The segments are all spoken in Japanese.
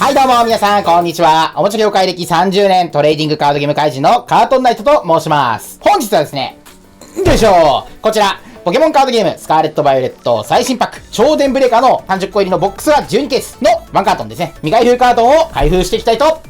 はいどうも皆さんこんにちは。おもちゃ業界歴30年トレーディングカードゲーム怪人のカートンナイトと申します。本日はですね、よいしょこちら、ポケモンカードゲームスカーレット・バイオレット最新パック超電ブレーカーの30個入りのボックスが12ケースの1カートンですね。未開封カートンを開封していきたいと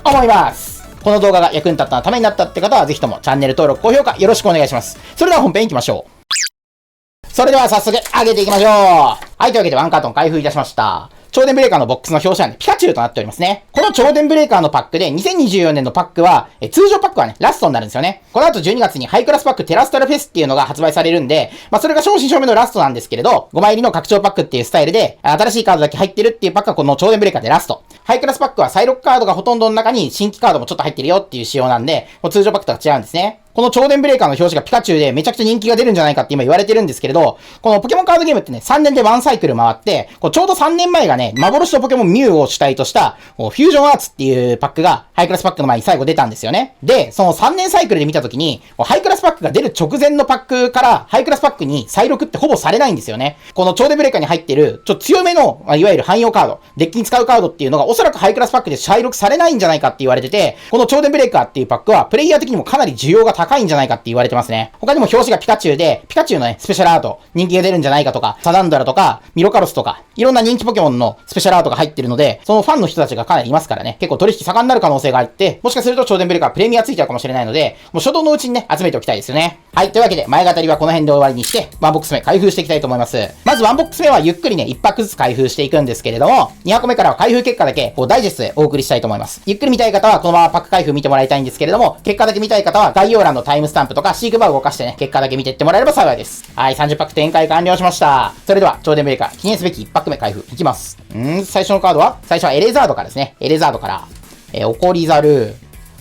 思います。この動画が役に立ったためになったって方はぜひともチャンネル登録、高評価よろしくお願いします。それでは本編行きましょう。それでは早速上げていきましょう。はい、というわけで1カートン開封いたしました。超電ブレーカーのボックスの表紙はね、ピカチュウとなっておりますね。この超電ブレーカーのパックで、2024年のパックは、通常パックはね、ラストになるんですよね。この後12月にハイクラスパックテラストラフェスっていうのが発売されるんで、それが正真正銘のラストなんですけれど、5枚入りの拡張パックっていうスタイルで、新しいカードだけ入ってるっていうパックはこの超電ブレーカーでラスト。ハイクラスパックはサイロックカードがほとんどの中に新規カードもちょっと入ってるよっていう仕様なんで、通常パックとは違うんですね。この超電ブレーカーの表紙がピカチュウでめちゃくちゃ人気が出るんじゃないかって今言われてるんですけれど、このポケモンカードゲームってね、3年で1サイクル回って、ちょうど3年前がね、幻のポケモンミュウを主体とした、フュージョンアーツっていうパックが、ハイクラスパックの前に最後出たんですよね。で、その3年サイクルで見たときに、ハイクラスパックが出る直前のパックから、ハイクラスパックに再録ってほぼされないんですよね。この超電ブレーカーに入ってる、ちょっと強めの、いわゆる汎用カード、デッキに使うカードっていうのが、おそらくハイクラスパックで再録されないんじゃないかって言われてて、この超電ブレーカーっていうパックは、プレイヤー的にもかなり需要が高いんじゃないかって言われてますね。他にも表紙がピカチュウで、ピカチュウのね、スペシャルアート、人気が出るんじゃないかとか、サダンドラとか、ミロカロスとか、いろんな人気ポケモンのスペシャルアートが入ってるので、そのファンの人たちがかなりいますからね、結構取引盛んになる可能性があって、もしかすると超電ブレーカープレミアついちゃうかもしれないので、もう初動のうちにね、集めておきたいですよね。はい、というわけで、前語りはこの辺で終わりにして、ワンボックス目開封していきたいと思います。まずワンボックス目はゆっくりね、1パックずつ開封していくんですけれども、2箱目からは開封結果だけ、ダイジェストでお送りしたいと思います。ゆっくり見たい方はこのままパック開封見てもらいたいんですけれども、結果だけ見たい方は概要欄のタイムスタンプとかシークバーを動かしてね、結果だけ見ていってもらえれば幸いです。はい、30パック展開完了しました。それでは、超電ブレーカー、記念すべき1パック目開封いきます。最初のカードは最初はエレザードからですね。エレザードから、オコリザル、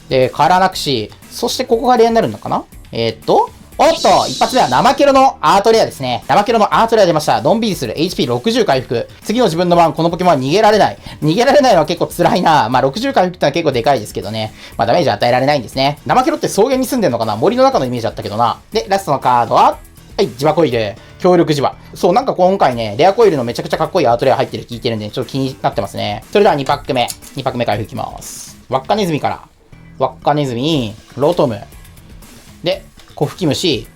で、カラナクシ、そしてここがレアになるのかなおっと一発目は生ケロのアートレアですね。生ケロのアートレア出ました。のんびりする HP60 回復。次の自分の番、このポケモンは逃げられない。逃げられないのは結構辛いな。60回復ってのは結構でかいですけどね。ダメージ与えられないんですね。生ケロって草原に住んでんのかな、森の中のイメージだったけどな。で、ラストのカードは、はい、磁場コイル。強力磁場。そう、なんか今回ね、レアコイルのめちゃくちゃかっこいいアートレア入ってる聞いてるんで、ちょっと気になってますね。それでは2パック目。2パック目開封いきます。ワッカネズミから。ワッカネズミ、ロトム。で、コフキムシ。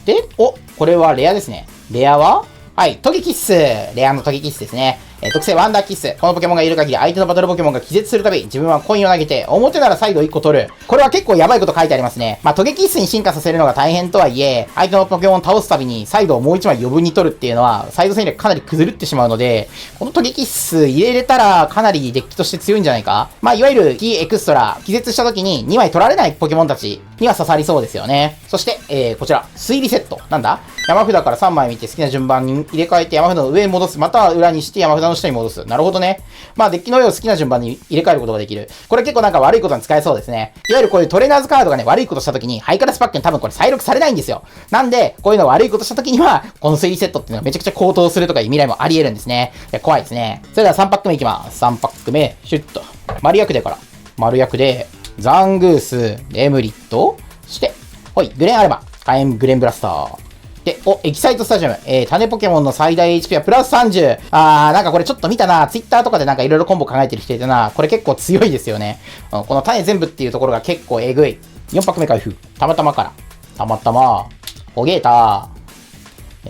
で、これはレアですね。レアははい、トゲキッス。レアのトゲキッスですね。特性ワンダーキッス。このポケモンがいる限り相手のバトルポケモンが気絶するたび、自分はコインを投げて、表ならサイド1個取る。これは結構やばいこと書いてありますね。トゲキッスに進化させるのが大変とはいえ、相手のポケモンを倒すたびにサイドをもう1枚余分に取るっていうのは、サイド戦略かなり崩れってしまうので、このトゲキッス入れれたらかなりデッキとして強いんじゃないか。いわゆるキーエクストラ、気絶した時に2枚取られないポケモンたちには刺さりそうですよね。そして、こちら、推理セット。なんだ山札から3枚見て好きな順番に入れ替えて山札の上に戻す。または裏にして山札の下に戻す。なるほどね。デッキの上を好きな順番に入れ替えることができる。これ結構なんか悪いことに使えそうですね。いわゆるこういうトレーナーズカードがね、悪いことした時に、ハイクラスパックに多分これ再録されないんですよ。なんで、こういうの悪いことした時には、この推理セットっていうのがめちゃくちゃ高騰するとかいう未来もあり得るんですね。怖いですね。それでは3パック目いきます。3パック目、シュッと。丸役でから。丸役で、ザングース、エムリット、そして、ほい、グレンアルマ、火炎グレンブラスター。で、エキサイトスタジアム。種ポケモンの最大 HP はプラス30。なんかこれちょっと見たな。ツイッターとかでなんかいろいろコンボ考えてる人いたな。これ結構強いですよね。この種全部っていうところが結構えぐい。4パック目開封。たまたまから。たまたま。ホゲータ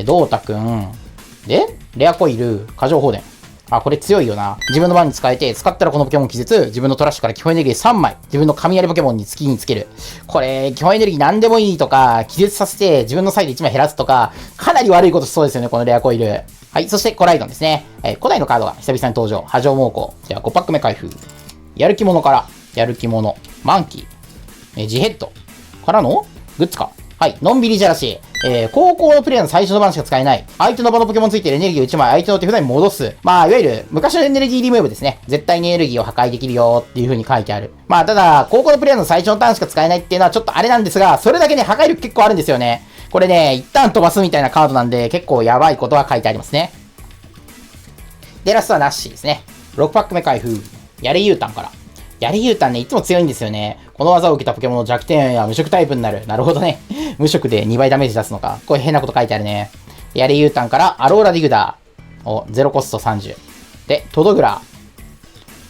ドータくん。で、レアコイル、過剰放電。これ強いよな。自分の番に使えて、使ったらこのポケモン気絶、自分のトラッシュから基本エネルギー3枚、自分の雷ポケモンに月につける。これ、基本エネルギー何でもいいとか、気絶させて自分のサイド1枚減らすとか、かなり悪いことしそうですよね、このレアコイル。はい、そしてコライドンですね。古代のカードが久々に登場。波状猛攻。では5パック目開封。やる気者から、やる気者、マンキー、ジヘッドからのグッズか。はい。のんびりじゃらし。高校のプレイヤーの最初の番しか使えない。相手の場のポケモンついてるエネルギーを1枚相手の手札に戻す。いわゆる昔のエネルギーリムーブですね。絶対にエネルギーを破壊できるよっていう風に書いてある。ただ、高校のプレイヤーの最初のターンしか使えないっていうのはちょっとあれなんですが、それだけね、破壊力結構あるんですよね。これね、一旦飛ばすみたいなカードなんで、結構やばいことは書いてありますね。で、ラストはナッシーですね。6パック目開封。やれユータンから。やれユータンね、いつも強いんですよね。この技を受けたポケモンの弱点や無色タイプになる。なるほどね。無色で2倍ダメージ出すのか。これ変なこと書いてあるね。やれユータンからアローラディグダーを0コスト30。で、トドグラ。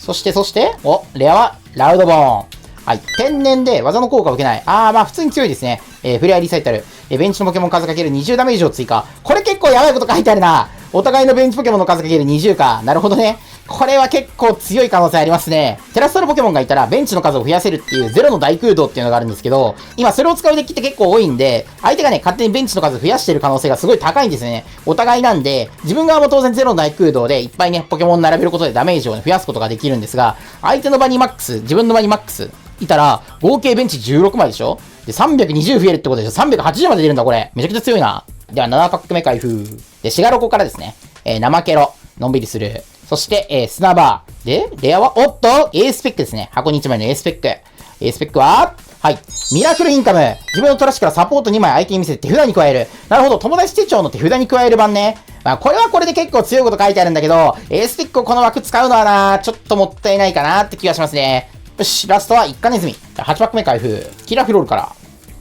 そして、お、レアは、ラウドボーン。はい。天然で技の効果を受けない。まあ普通に強いですね。フレアリサイタル。ベンチのポケモン数かける20ダメージを追加。これ結構やばいこと書いてあるな。お互いのベンチポケモンの数かける20か。なるほどね。これは結構強い可能性ありますね。テラストルポケモンがいたらベンチの数を増やせるっていうゼロの大空洞っていうのがあるんですけど、今それを使うデッキって結構多いんで、相手がね、勝手にベンチの数増やしてる可能性がすごい高いんですね。お互いなんで、自分側も当然ゼロの大空洞でいっぱいね、ポケモンを並べることでダメージをね、増やすことができるんですが、相手の場にマックス、自分の場にマックス、いたら、合計ベンチ16枚でしょで、320増えるってことでしょ ?380 まで出るんだ、これ。めちゃくちゃ強いな。では、7パック目開封。で、シガロコからですね。生ケロ。のんびりする。そして、砂バー。で、レアは、おっと !A スペックですね。箱に1枚の A スペック。A スペックは、はい。ミラクルインカム。自分のトラッシュからサポート2枚相手に見せて手札に加える。なるほど。友達手帳の手札に加える版ね。まあ、これはこれで結構強いこと書いてあるんだけど、A スペックをこの枠使うのはな、ちょっともったいないかなって気がしますね。よし、ラストはイッカネズミ。8パック目開封。キラフロールから。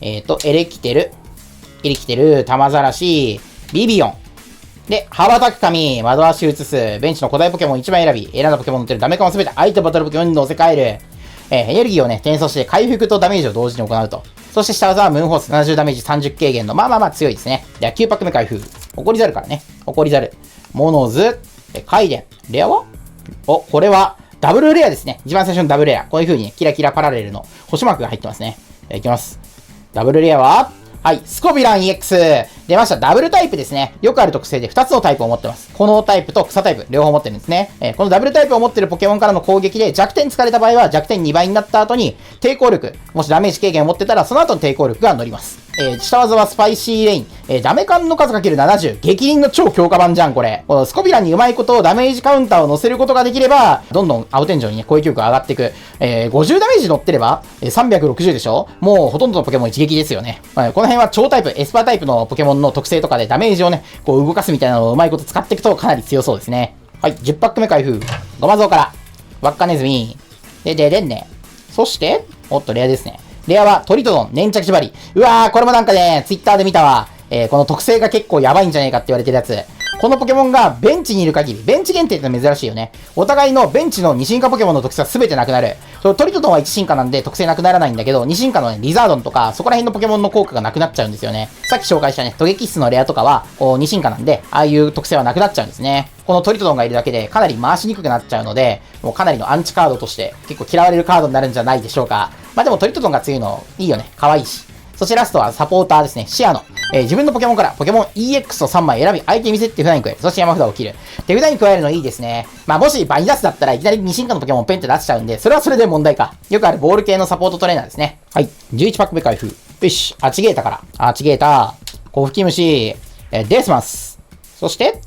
エレキテル、タマザラシ、ビビオン。で、羽ばたく髪、窓足移す、ベンチの古代ポケモン1枚選び、選んだポケモンのってるダメカンをすべて相手バトルポケモンに乗せ替える。エネルギーをね、転送して回復とダメージを同時に行うと。そして下技はムーンホース70ダメージ30軽減の、まあ強いですね。では9パック目開封。怒りザルからね。怒りザル。モノズ、カイデン。レアはお、これは、ダブルレアですね。一番最初のダブルレア。こういう風にね、キラキラパラレルの星マークが入ってますね。いきます。ダブルレアは、はい、スコビラン EX。出ました。ダブルタイプですね。よくある特性で2つのタイプを持ってます。炎タイプと草タイプ、両方持ってるんですね。このダブルタイプを持ってるポケモンからの攻撃で弱点使われた場合は弱点2倍になった後に抵抗力、もしダメージ軽減を持ってたらその後の抵抗力が乗ります。下技はスパイシーレイン。ダメカンの数かける70。激鱗の超強化版じゃん、これ。このスコビランにうまいことダメージカウンターを乗せることができれば、どんどん青天井にね、攻撃力が上がっていく。50ダメージ乗ってれば、360でしょもうほとんどのポケモン一撃ですよね。この辺は超タイプ、エスパータイプのポケモンの特性とかでダメージをね、こう動かすみたいなのをうまいこと使っていくとかなり強そうですね。はい、10パック目開封。ゴマゾウから。ワッカネズミ。でんね。そして、おっと、レアですね。レアはトリトドン、粘着縛り。うわー、これもなんかね、ツイッターで見たわ。この特性が結構やばいんじゃないかって言われてるやつ。このポケモンがベンチにいる限り、ベンチ限定って珍しいよね。お互いのベンチの2進化ポケモンの特性は全てなくなる。トリトドンは1進化なんで特性なくならないんだけど、2進化のね、リザードンとか、そこら辺のポケモンの効果がなくなっちゃうんですよね。さっき紹介したね、トゲキ室のレアとかは、2進化なんで、ああいう特性はなくなっちゃうんですね。このトリトドンがいるだけで、かなり回しにくくなっちゃうので、もうかなりのアンチカードとして、結構嫌われるカードになるんじゃないでしょうか。まあでもトリトドンが強いの、いいよね。可愛いし。そしてラストはサポーターですね。シアノ。自分のポケモンからポケモン EX を3枚選び、相手に見せて手札に加える。そして山札を切る。手札に加えるのいいですね。まあもしバニダスだったらいきなり2進化のポケモンをペンって出しちゃうんで、それはそれで問題か。よくあるボール系のサポートトレーナーですね。はい。11パック目開封。よし。アーチゲータから。アーチゲータ、コフキムシ、デスマス。そして、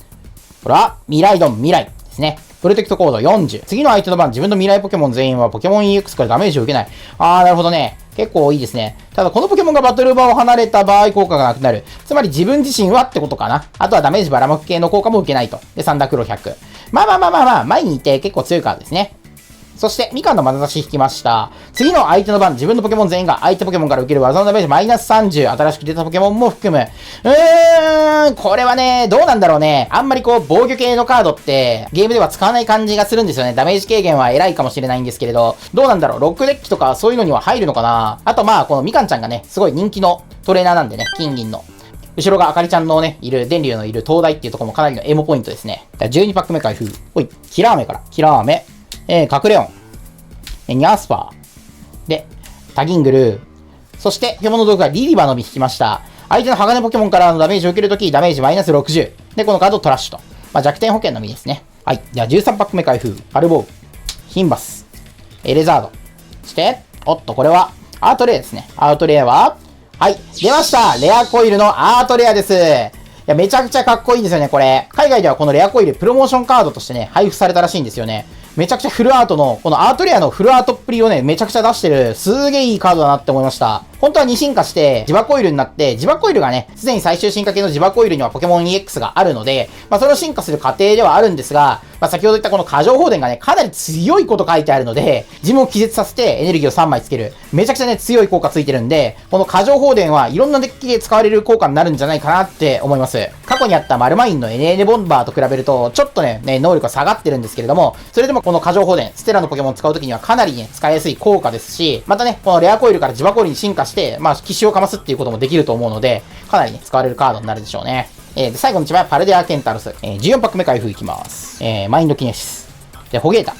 これはミライドン、未来ですね。プロテクトコード40。次の相手の番、自分の未来ポケモン全員はポケモン EX からダメージを受けない。なるほどね。結構いいですね。ただこのポケモンがバトル場を離れた場合効果がなくなる。つまり自分自身はってことかな。あとはダメージばらまく系の効果も受けないと。で、サンダークロ100。まあ、前にいて結構強いカードですね。そして、みかんの眼差し引きました。次の相手の番、自分のポケモン全員が相手ポケモンから受ける技のダメージマイナス30。新しく出たポケモンも含む。これはね、どうなんだろうね。あんまりこう、防御系のカードって、ゲームでは使わない感じがするんですよね。ダメージ軽減は偉いかもしれないんですけれど、どうなんだろう。ロックデッキとかそういうのには入るのかな。あとまあ、このみかんちゃんがね、すごい人気のトレーナーなんでね、金銀の。後ろがあかりちゃんのね、いる、電流のいる東大っていうところもかなりのエモポイントですね。12パック目開封。ほい、キラーメから。キラーメ。カクレオン。ニャースパー。で、タギングル。そして、獣道具がリリバの実引きました。相手の鋼ポケモンからのダメージを受けるとき、ダメージマイナス60。で、このカードをトラッシュと。まあ、弱点保険の実ですね。はい。では、13パック目開封。アルボウ。ヒンバス。エレザード。そして、おっと、これは、アートレアですね。アートレアは、はい。出ましたレアコイルのアートレアです。いや、めちゃくちゃかっこいいですよね、これ。海外ではこのレアコイル、プロモーションカードとしてね、配布されたらしいんですよね。めちゃくちゃフルアートの、このアートレアのフルアートっぷりをね、めちゃくちゃ出してる、すげえいいカードだなって思いました。本当は2進化して、ジバコイルになって、ジバコイルがね、すでに最終進化系のジバコイルにはポケモン EX があるので、それを進化する過程ではあるんですが、先ほど言ったこの過剰放電がね、かなり強いこと書いてあるので、自分を気絶させてエネルギーを3枚つける。めちゃくちゃね、強い効果ついてるんで、この過剰放電はいろんなデッキで使われる効果になるんじゃないかなって思います。過去にあったマルマインの NN ボンバーと比べると、ちょっとね、能力が下がってるんですけれども、それでもこの過剰放電、ステラのポケモンを使うときにはかなりね、使いやすい効果ですし、またね、このレアコイルからジバコイルに進化して、奇襲をかますっていうこともできると思うので、かなりね、使われるカードになるでしょうね。で、最後の1枚はパルデア・ケンタロス。14パック目開封いきます。マインドキネシス。で、ホゲータ。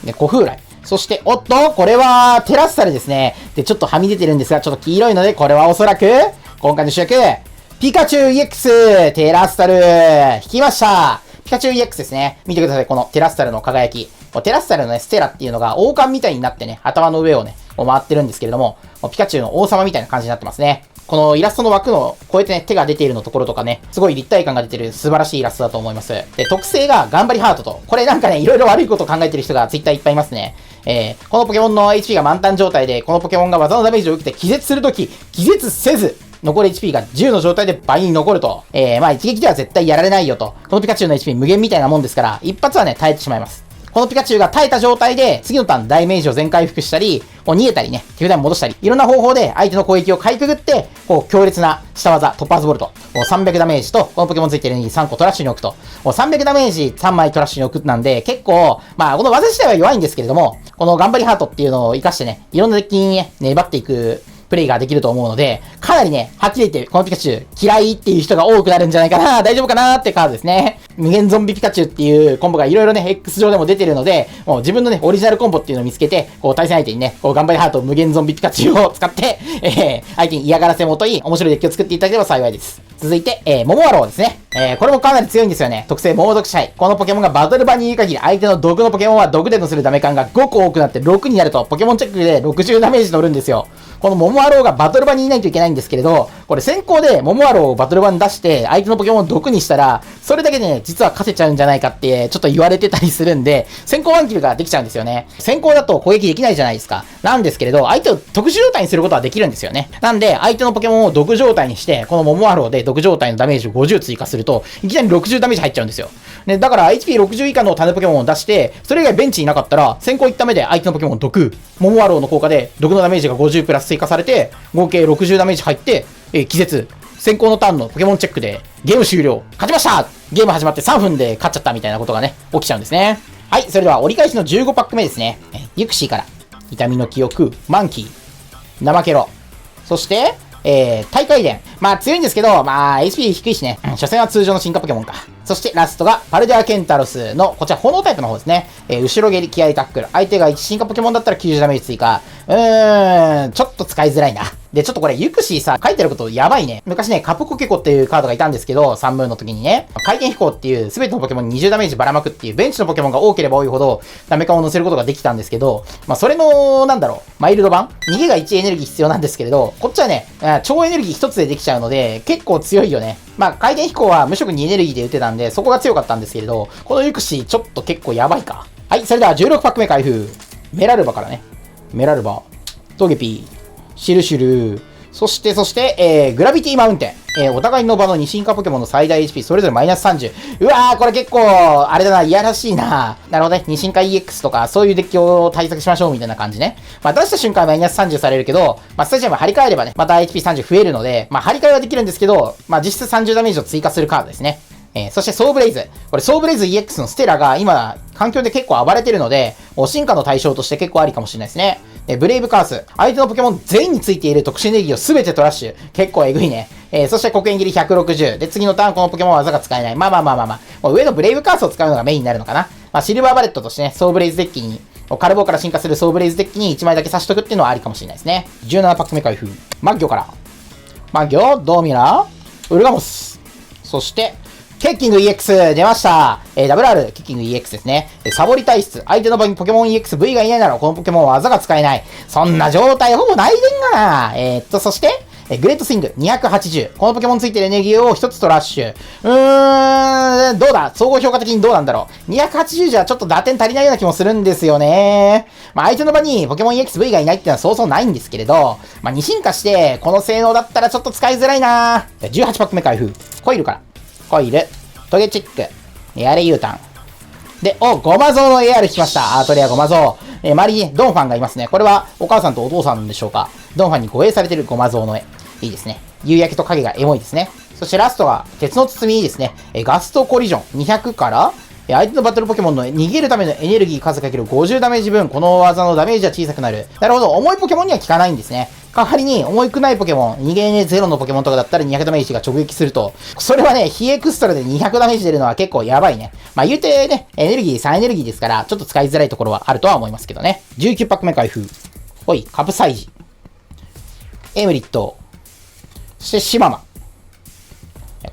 で、コフーライ。そして、おっと、これは、テラスタルですね。で、ちょっとはみ出てるんですが、ちょっと黄色いので、これはおそらく、今回の主役、ピカチュウ EX、テラスタル、引きました。ピカチュウ EX ですね。見てください、このテラスタルの輝き。テラスタルのね、ステラっていうのが王冠みたいになってね、頭の上をね、回ってるんですけれども、ピカチュウの王様みたいな感じになってますね。このイラストの枠の超えてね、手が出ているのところとかね、すごい立体感が出てる素晴らしいイラストだと思います。で、特性が頑張りハートと、これなんかね、いろいろ悪いことを考えてる人がツイッターいっぱいいますね。このポケモンの HP が満タン状態で、このポケモンが技のダメージを受けて気絶するとき、気絶せず、残り HP が10の状態で倍に残ると。一撃では絶対やられないよと。このピカチュウの HP 無限みたいなもんですから、一発はね、耐えてしまいます。このピカチュウが耐えた状態で、次のターンダメージを全回復したり、逃げたりね、手札に戻したり、いろんな方法で相手の攻撃をかいくぐって、強烈な下技、トップアーズボルト、300ダメージと、このポケモンついてるのに3個トラッシュに置くと、300ダメージ3枚トラッシュに置くなんで、結構、この技自体は弱いんですけれども、この頑張りハートっていうのを活かしてね、いろんなデッキにね、粘っていく、プレイができると思うので、かなりね、はっきり言って、このピカチュウ嫌いっていう人が多くなるんじゃないかな、大丈夫かなってカードですね。無限ゾンビピカチュウっていうコンボがいろいろね、X 上でも出てるので、もう自分のね、オリジナルコンボっていうのを見つけて、対戦相手にね、頑張りハート無限ゾンビピカチュウを使って、相手に嫌がらせもといい、面白いデッキを作っていただければ幸いです。続いて、モモアローですね。これもかなり強いんですよね。特性猛毒支配。このポケモンがバトル場にいる限り、相手の毒のポケモンは毒でのするダメ感が5個多くなって6になると、ポケモンチェックで60ダメージ乗るんですよ。このモモアローがバトル場にいないといけないんですけれど、これ先行でモモアローをバトル場に出して、相手のポケモンを毒にしたら、それだけでね、実は勝てちゃうんじゃないかって、ちょっと言われてたりするんで、先行ワンキルができちゃうんですよね。先行だと攻撃できないじゃないですか。なんですけれど、相手を特殊状態にすることはできるんですよね。なんで、相手のポケモンを毒状態にして、このモモアローで毒状態のダメージを50追加すると、いきなり60ダメージ入っちゃうんですよ。ね、だから HP60 以下の種ポケモンを出して、それ以外ベンチにいなかったら、先行1った目で相手のポケモンを毒、モモアローの効果で毒のダメージが50プラス追加されて、合計60ダメージ入って、気絶。先行のターンのポケモンチェックで、ゲーム終了。勝ちました。ゲーム始まって3分で勝っちゃったみたいなことがね、起きちゃうんですね。はい、それでは折り返しの15パック目ですね。ユクシーから、痛みの記憶、マンキー、ナマケロ、そして、大会伝。強いんですけど、HP 低いしね。所詮は通常の進化ポケモンか。そしてラストが、パルデア・ケンタロスの、こちら炎タイプの方ですね。後ろ蹴り、気合タックル。相手が1進化ポケモンだったら90ダメージ追加。ちょっと使いづらいな。で、ちょっとこれ、ユクシーさ、書いてることやばいね。昔ね、カプコケコっていうカードがいたんですけど、サンムーンの時にね、回転飛行っていう全てのポケモンに20ダメージばらまくっていう、ベンチのポケモンが多ければ多いほど、ダメ感を乗せることができたんですけど、それの、マイルド版逃げが1エネルギー必要なんですけれど、こっちはね、超エネルギー1つでできちゃうので、結構強いよね。回転飛行は無色にエネルギーで打てたんで、そこが強かったんですけれど、このユクシーちょっと結構やばいか。はい、それでは16パック目開封。メラルバからね。メラルバ、トゲピー、シルシュル、そして、グラビティマウンテン。お互いの場の2進化ポケモンの最大 HP それぞれマイナス30。うわー、これ結構、あれだな、いやらしいな。なるほどね。2進化 EX とか、そういうデッキを対策しましょうみたいな感じね。出した瞬間マイナス30されるけど、スタジアム張り替えればね、また HP30 増えるので、張り替えはできるんですけど、実質30ダメージを追加するカードですね。そしてソーブレイズ。これソーブレイズ EX のステラが今、環境で結構暴れてるので、進化の対象として結構ありかもしれないですね。ブレイブカース。相手のポケモン全員についている特殊エネルギーを全てトラッシュ。結構えぐいね。そして黒煙切り160。で、次のターンこのポケモンは技が使えない。もう上のブレイブカースを使うのがメインになるのかな。シルバーバレットとしてね、ソーブレイズデッキに、カルボーから進化するソーブレイズデッキに1枚だけ差しとくっていうのはありかもしれないですね。17パック目開封。マッギョから。マッギョ、ドーミラー、ウルガモス。そして、ケッキング EX 出ました。WR ケッキング EX ですね。サボり体質。相手の場にポケモン EXV がいないならこのポケモンは技が使えない。そんな状態ほぼないでんがな。そして、グレートスイング280。このポケモンついてるエネルギーを1つトラッシュ。どうだ総合評価的にどうなんだろう。280じゃちょっと打点足りないような気もするんですよね。まあ相手の場にポケモン EXV がいないっていうのはそうそうないんですけれど、まあ2進化して、この性能だったらちょっと使いづらいな。18パック目開封。コイルから。コイル、トゲチェック、エアレ U ターン。で、ゴマゾウの AR 引きました。アートレアゴマゾウ。周りにドンファンがいますね。これはお母さんとお父さんでしょうか。ドンファンに護衛されてるゴマゾウの絵。いいですね。夕焼けと影がエモいですね。そしてラストは鉄の包みですね。ガストコリジョン200から、相手のバトルポケモンの逃げるためのエネルギー数かける50ダメージ分、この技のダメージは小さくなる。なるほど。重いポケモンには効かないんですね。代わりに重くないポケモン、逃げエネゼロのポケモンとかだったら200ダメージが直撃すると。それはね、非エクストラで200ダメージ出るのは結構やばいね。まあ言うてね、エネルギー3エネルギーですから、ちょっと使いづらいところはあるとは思いますけどね。19パック目開封。ほい、カプサイジ。エムリット。そしてシママ。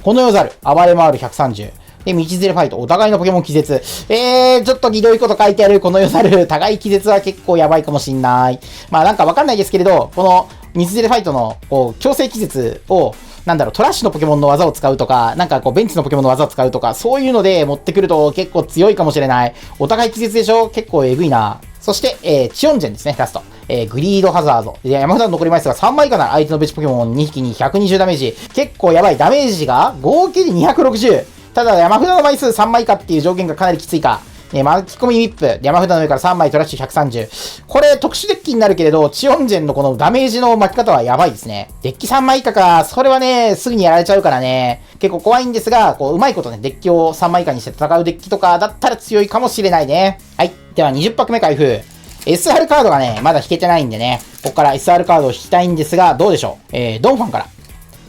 この世ザル、暴れ回る130。で、道連れファイト。お互いのポケモン気絶。ちょっとひどいこと書いてある。この世ザル。互い気絶は結構やばいかもしんない。まあなんかわかんないですけれど、この道連れファイトの、強制気絶を、トラッシュのポケモンの技を使うとか、ベンチのポケモンの技を使うとか、そういうので持ってくると結構強いかもしれない。お互い気絶でしょ？結構えぐいな。そして、チオンジェンですね、ラスト。グリードハザード。で、山札の残り枚数が3枚以下なら相手のベンチポケモン2匹に120ダメージ。結構やばい。ダメージが合計で260。ただ、山札の枚数3枚以下っていう条件がかなりきついか。巻き込みミップ。山札の上から3枚トラッシュ130。これ、特殊デッキになるけれど、チオンジェンのこのダメージの巻き方はやばいですね。デッキ3枚以下か。それはね、すぐにやられちゃうからね。結構怖いんですが、うまいことね、デッキを3枚以下にして戦うデッキとかだったら強いかもしれないね。はい。では、20パック目開封。SR カードがね、まだ引けてないんでね。ここから SR カードを引きたいんですが、どうでしょう。ドンファンか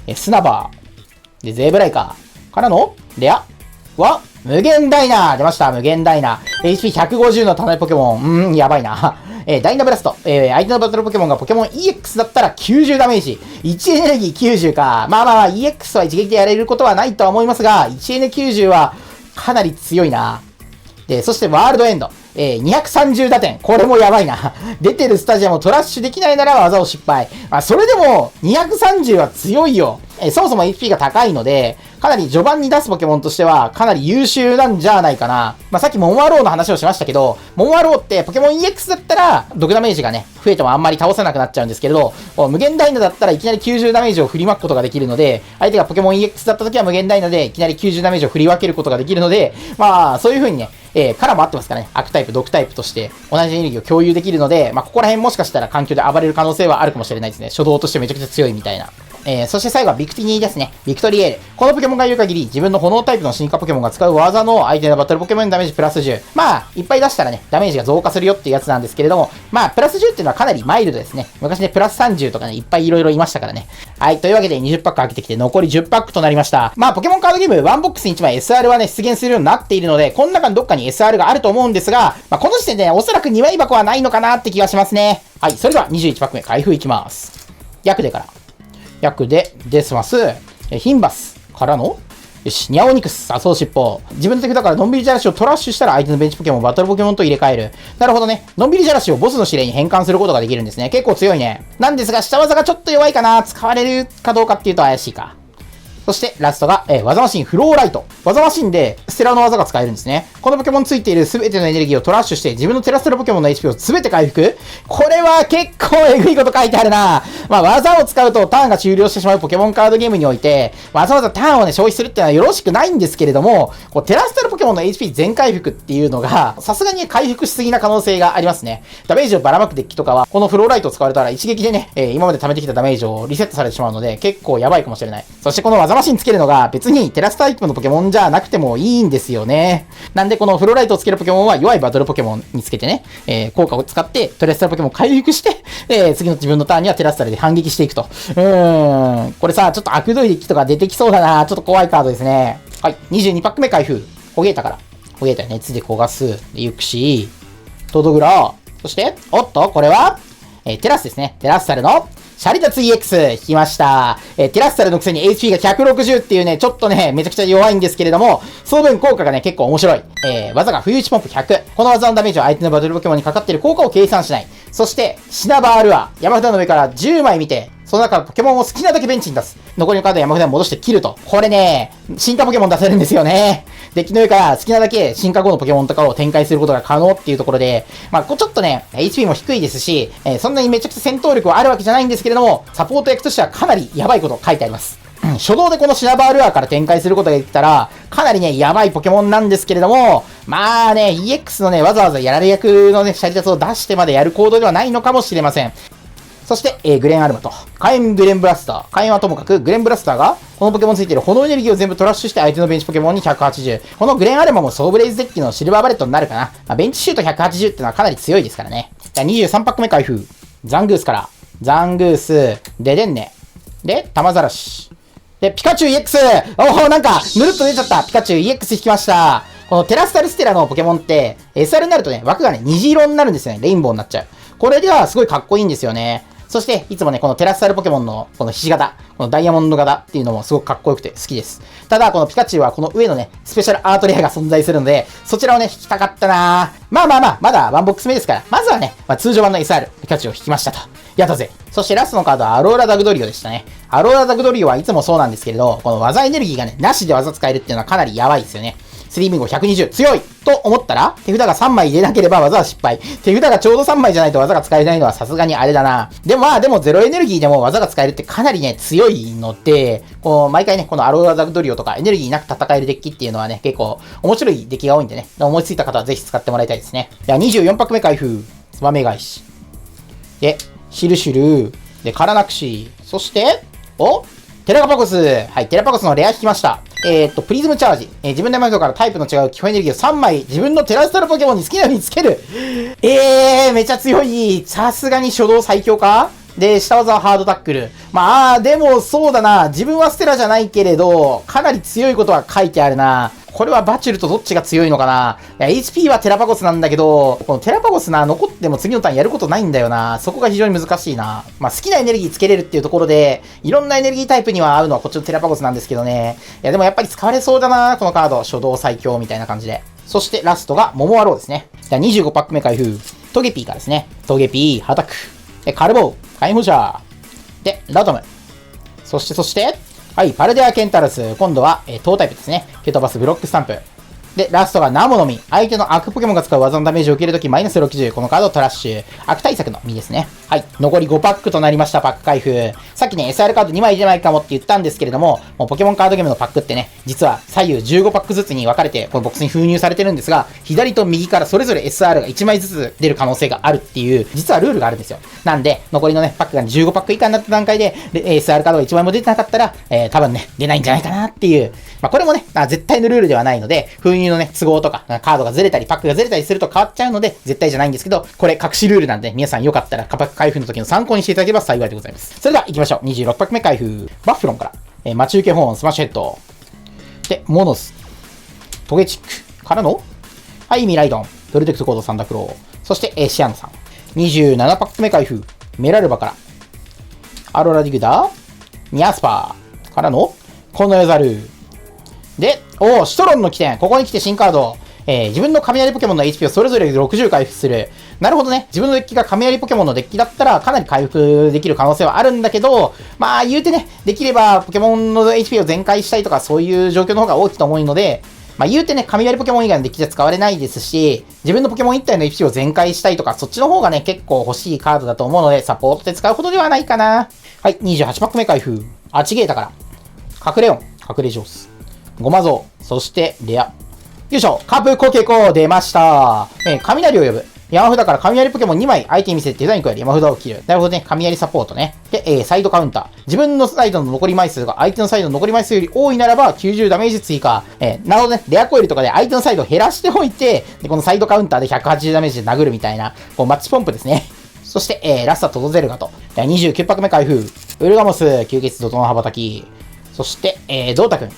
ら。スナバー。で、ゼーブライカー。からの、レア。は、無限ダイナー出ました、無限ダイナー。HP150 の種ポケモン。やばいな。ダイナブラスト。相手のバトルポケモンがポケモン EX だったら90ダメージ。1エネルギー90か。まあ、EX は一撃でやれることはないとは思いますが、1エネ90はかなり強いな。で、そしてワールドエンド。230打点。これもやばいな。出てるスタジアムをトラッシュできないなら技を失敗。それでも、230は強いよ。そもそも HP が高いので、かなり序盤に出すポケモンとしては、かなり優秀なんじゃないかな。さっきモンワローの話をしましたけど、モンワローってポケモン EX だったら、毒ダメージがね、増えてもあんまり倒せなくなっちゃうんですけれど、無限ダイナだったらいきなり90ダメージを振りまくことができるので、相手がポケモン EX だった時は無限ダイナでいきなり90ダメージを振り分けることができるので、そういう風にね、カラーも合ってますからね。悪タイプ、毒タイプとして同じエネルギーを共有できるので、ここら辺もしかしたら環境で暴れる可能性はあるかもしれないですね。初動としてめちゃくちゃ強いみたいな。そして最後はビクティニーですね。ビクトリエール。このポケモンがいる限り、自分の炎タイプの進化ポケモンが使う技の相手のバトルポケモンのダメージプラス10。いっぱい出したらね、ダメージが増加するよっていうやつなんですけれども、プラス10っていうのはかなりマイルドですね。昔ね、プラス30とかね、いっぱいいろいろいましたからね。はい、というわけで20パック開けてきて残り10パックとなりました。ポケモンカードゲーム、ワンボックスに1枚 SR はね、出現するようになっているので、この中のどっかに SR があると思うんですが、この時点でね、おそらく2枚箱はないのかなって気がしますね。はい、それでは21パック目、開封いきます。ヤクデから。ヤクデ、デスマス、ヒンバスからの、よし、ニャオニクス、麻生尻尾。自分の手札からのんびりジャラシをトラッシュしたら相手のベンチポケモン、バトルポケモンと入れ替える。なるほどね。のんびりジャラシをボスの指令に変換することができるんですね。結構強いね。なんですが、下技がちょっと弱いかな。使われるかどうかっていうと怪しいか。そしてラストが、技マシンフローライト。技マシンでステラの技が使えるんですね。このポケモンについている全てのエネルギーをトラッシュして自分のテラステラポケモンの HP を全て回復。これは結構えぐいこと書いてあるな。技を使うとターンが終了してしまうポケモンカードゲームにおいて、わざわざターンをね、消費するっていうのはよろしくないんですけれども、テラステラポケモンの HP 全回復っていうのが、さすがに回復しすぎな可能性がありますね。ダメージをばらまくデッキとかは、このフローライトを使われたら一撃でね、今まで貯めてきたダメージをリセットされてしまうので、結構やばいかもしれない。そしてこの技マシンつけるのが、別にテラスタイプのポケモンじゃなくてもいいんですよね。なんでこのフローライトをつけるポケモンは弱いバトルポケモンにつけてね、効果を使ってテラスタルポケモンを回復して、次の自分のターンにはテラスタルで反撃していくと。これさ、ちょっと悪どいデッキとか出てきそうだな。ちょっと怖いカードですね。はい、22パック目開封。ホゲータから。ホゲータ熱で焦がす。ユクシー。トドグラ。そして、おっと、これは、テラスですね。テラスタルのシャリタツ EX 引きました。テラスタルのくせに HP が160っていうね、ちょっとね、めちゃくちゃ弱いんですけれども、その分効果がね、結構面白い。技が冬打ちポンプ100。この技のダメージは相手のバトルポケモンにかかっている効果を計算しない。そして、シナバールア。山札の上から10枚見て、その中からポケモンを好きなだけベンチに出す。残りのカード山札に戻して切ると。これね、進化ポケモン出せるんですよね。デッキの上から好きなだけ進化後のポケモンとかを展開することが可能っていうところで、ちょっとね、HP も低いですし、そんなにめちゃくちゃ戦闘力はあるわけじゃないんですけれども、サポート役としてはかなりやばいこと書いてあります。初動でこのシナバールアーから展開することができたら、かなりね、やばいポケモンなんですけれども、EX のね、わざわざやられ役のね、シャリタツを出してまでやる行動ではないのかもしれません。そして、グレンアルマと、火炎グレンブラスター。火炎はともかく、グレンブラスターが、このポケモンについている炎エネルギーを全部トラッシュして相手のベンチポケモンに180。このグレンアルマもソーブレイズデッキのシルバーバレットになるかな。ベンチシュート180ってのはかなり強いですからね。じゃあ23パック目開封。ザングースから、ザングース、デデンネ。で、玉ざらし。で、ピカチュウ EX! なんか、ぬるっと出ちゃった。ピカチュウ EX 引きました。このテラスタルステラのポケモンって、SR になるとね、枠がね、虹色になるんですよね。レインボーになっちゃう。これではすごいかっこいいんですよね。そして、いつもね、このテラスタルポケモンの、このひし形、このダイヤモンド型っていうのもすごくかっこよくて好きです。ただ、このピカチュウはこの上のね、スペシャルアートレアが存在するので、そちらをね、引きたかったなぁ。まだワンボックス目ですから、まずはね、通常版の SR、ピカチュウを引きましたと。やったぜ。そしてラストのカードはアローラ・ダグドリオでしたね。アローラ・ダグドリオはいつもそうなんですけれど、この技エネルギーがね、なしで技使えるっていうのはかなりやばいですよね。スリーミング120、強いと思ったら、手札が3枚入れなければ技は失敗。手札がちょうど3枚じゃないと技が使えないのはさすがにあれだな。でもゼロエネルギーでも技が使えるってかなりね、強いので、毎回ね、このアローラ・ダグドリオとかエネルギーなく戦えるデッキっていうのはね、結構面白いデッキが多いんでね、思いついた方はぜひ使ってもらいたいですね。では24パック目開封。ツバメ返し。で、シルシュル。で、カラナクシ。そして、テラガパゴス。はい、テラパゴスのレア引きました。プリズムチャージ。自分の山札からタイプの違う基本エネルギーを3枚、自分のテラスタルポケモンに好きなようにつける。めちゃ強い。さすがに初動最強か？で、下技はハードタックル。でもそうだな。自分はステラじゃないけれど、かなり強いことは書いてあるな。これはバチュルとどっちが強いのかな。HP はテラパゴスなんだけど、このテラパゴス残っても次のターンやることないんだよな。そこが非常に難しいな。好きなエネルギーつけれるっていうところで、いろんなエネルギータイプには合うのはこっちのテラパゴスなんですけどね。でもやっぱり使われそうだな、このカード。初動最強みたいな感じで。そしてラストがモモアローですね。じゃあ25パック目開封。トゲピーからですね。トゲピー、ハタク。で、カルボウ、カインホジャー。で、ラトム。そして、はい、パルデア・ケンタラス。今度は、トータイプですね。ケトバス、ブロックスタンプ。で、ラストがナモの実。相手の悪ポケモンが使う技のダメージを受けるとき、マイナス60。このカードをトラッシュ。悪対策の実ですね。はい。残り5パックとなりました、パック開封。さっきね、SR カード2枚じゃないかもって言ったんですけれども、もうポケモンカードゲームのパックってね、実は左右15パックずつに分かれて、このボックスに封入されてるんですが、左と右からそれぞれ SR が1枚ずつ出る可能性があるっていう、実はルールがあるんですよ。なんで、残りのね、パックが15パック以下になった段階で、SR カードが1枚も出てなかったら、多分ね、出ないんじゃないかなっていう。これもね、絶対のルールではないので、封入のね、都合とか、カードがずれたり、パックがずれたりすると変わっちゃうので、絶対じゃないんですけど、これ隠しルールなんで、皆さんよかったら、パック開封の時の参考にしていただければ幸いでございます。それでは行きましょう。26パック目開封。バッフロンから、待ち受けホーン、スマッシュヘッド。で、モノス。トゲチック。からの、はい、ミライドン。プロテクトコードサンダクロー。そして、シアノさん。27パック目開封。メラルバから、アロラディグダー。ニャスパー。からの、このヨザル。で、シトロンの起点。ここに来て新カード。自分の雷ポケモンの HP をそれぞれ60回復する。なるほどね。自分のデッキが雷ポケモンのデッキだったらかなり回復できる可能性はあるんだけど、言うてね、できればポケモンの HP を全開したいとかそういう状況の方が大きいと思うので、言うてね、雷ポケモン以外のデッキじゃ使われないですし、自分のポケモン1体の HP を全開したいとか、そっちの方がね、結構欲しいカードだと思うので、サポートで使うほどではないかな。はい、28パック目開封。アチゲータから。隠れオン、隠れジョース。ゴマゾウ、そしてレア。よいしょ、カプコケコ出ました。雷を呼ぶ。山札から雷ポケモン2枚相手に見せてデザイン加える山札を切る。なるほどね、雷サポートね。で、サイドカウンター。自分のサイドの残り枚数が相手のサイドの残り枚数より多いならば90ダメージ追加。なるほどね、レアコイルとかで相手のサイドを減らしておいて、でこのサイドカウンターで180ダメージで殴るみたいな、こうマッチポンプですね。そして、ラスタトドゼルガと。29パック目開封。ウルガモス、吸血怒涛の羽ばたき。そして、ゾウタくん。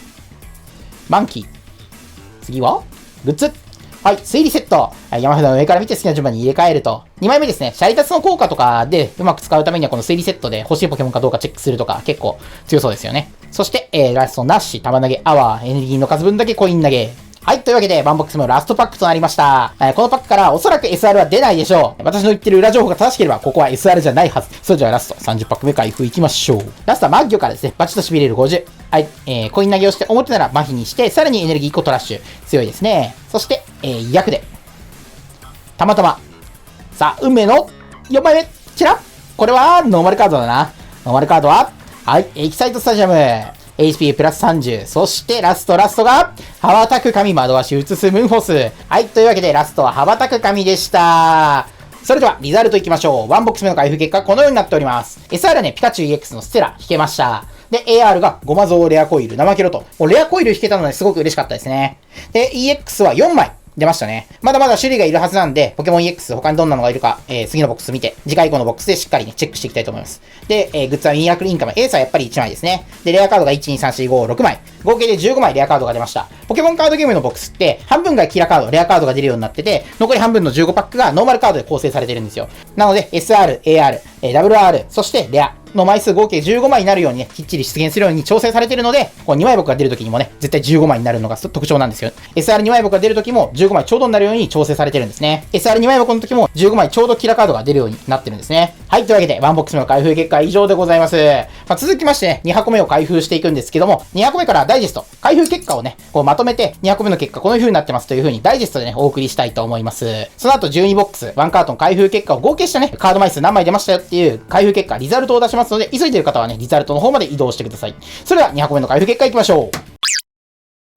マンキー。次はグッズ。はい、推理セット。山札の上から見て好きな順番に入れ替えると。2枚目ですね。シャリタツの効果とかでうまく使うためにはこの推理セットで欲しいポケモンかどうかチェックするとか結構強そうですよね。そして、ラストナッシュ、玉投げ、アワー、エネルギーの数分だけコイン投げ。はい、というわけで、ワンボックスもラストパックとなりました。このパックからおそらく SR は出ないでしょう。私の言ってる裏情報が正しければ、ここは SR じゃないはず。それじゃあラスト30パック目開封いきましょう。ラストはマッギョからですね、バチッと痺れる50。はい、コイン投げをして、表なら麻痺にして、さらにエネルギー1個トラッシュ。強いですね。そして、役で。たまたま。さあ、運命の4枚目。ちらこれは、ノーマルカードだな。ノーマルカードは、はい、エキサイトスタジアム。HP プラス30。そしてラストが、羽ばたく神窓足移すムーンフォース。はい、というわけでラストは羽ばたく神でした。それでは、リザルトいきましょう。ワンボックス目の開封結果、このようになっております。SR はね、ピカチュウ EX のステラ引けました。で、AR がゴマゾウレアコイル、生ケロと。もうレアコイル引けたのですごく嬉しかったですね。で、EX は4枚。出ましたね。まだまだ種類がいるはずなんで、ポケモン EX 他にどんなのがいるか、次のボックス見て、次回以降のボックスでしっかりね、チェックしていきたいと思います。で、グッズはミラクルインカム、エースはやっぱり1枚ですね。で、レアカードが1、2、3、4、5、6枚。合計で15枚レアカードが出ました。ポケモンカードゲームのボックスって、半分がキラカード、レアカードが出るようになってて、残り半分の15パックがノーマルカードで構成されてるんですよ。なので、SR、AR、WR、そしてレア。の枚数合計15枚になるようにね、きっちり出現するように調整されているので、こう2枚僕が出るときにもね、絶対15枚になるのが特徴なんですよ。SR2 枚僕が出るときも15枚ちょうどになるように調整されてるんですね。SR2 枚僕のときも15枚ちょうどキラカードが出るようになってるんですね。はい、というわけで、ワンボックスの開封結果は以上でございます。続きましてね、2箱目を開封していくんですけども、2箱目からダイジェスト、開封結果をね、こうまとめて、2箱目の結果この風になってますという風にダイジェストでね、お送りしたいと思います。その後12ボックス、1カートン開封結果を合計したね、カード枚数何枚出ましたよっていう開封結果、リザルトを出しますので、急いでいる方はね、リザルトの方まで移動してください。それでは2箱目の開封結果いきましょう。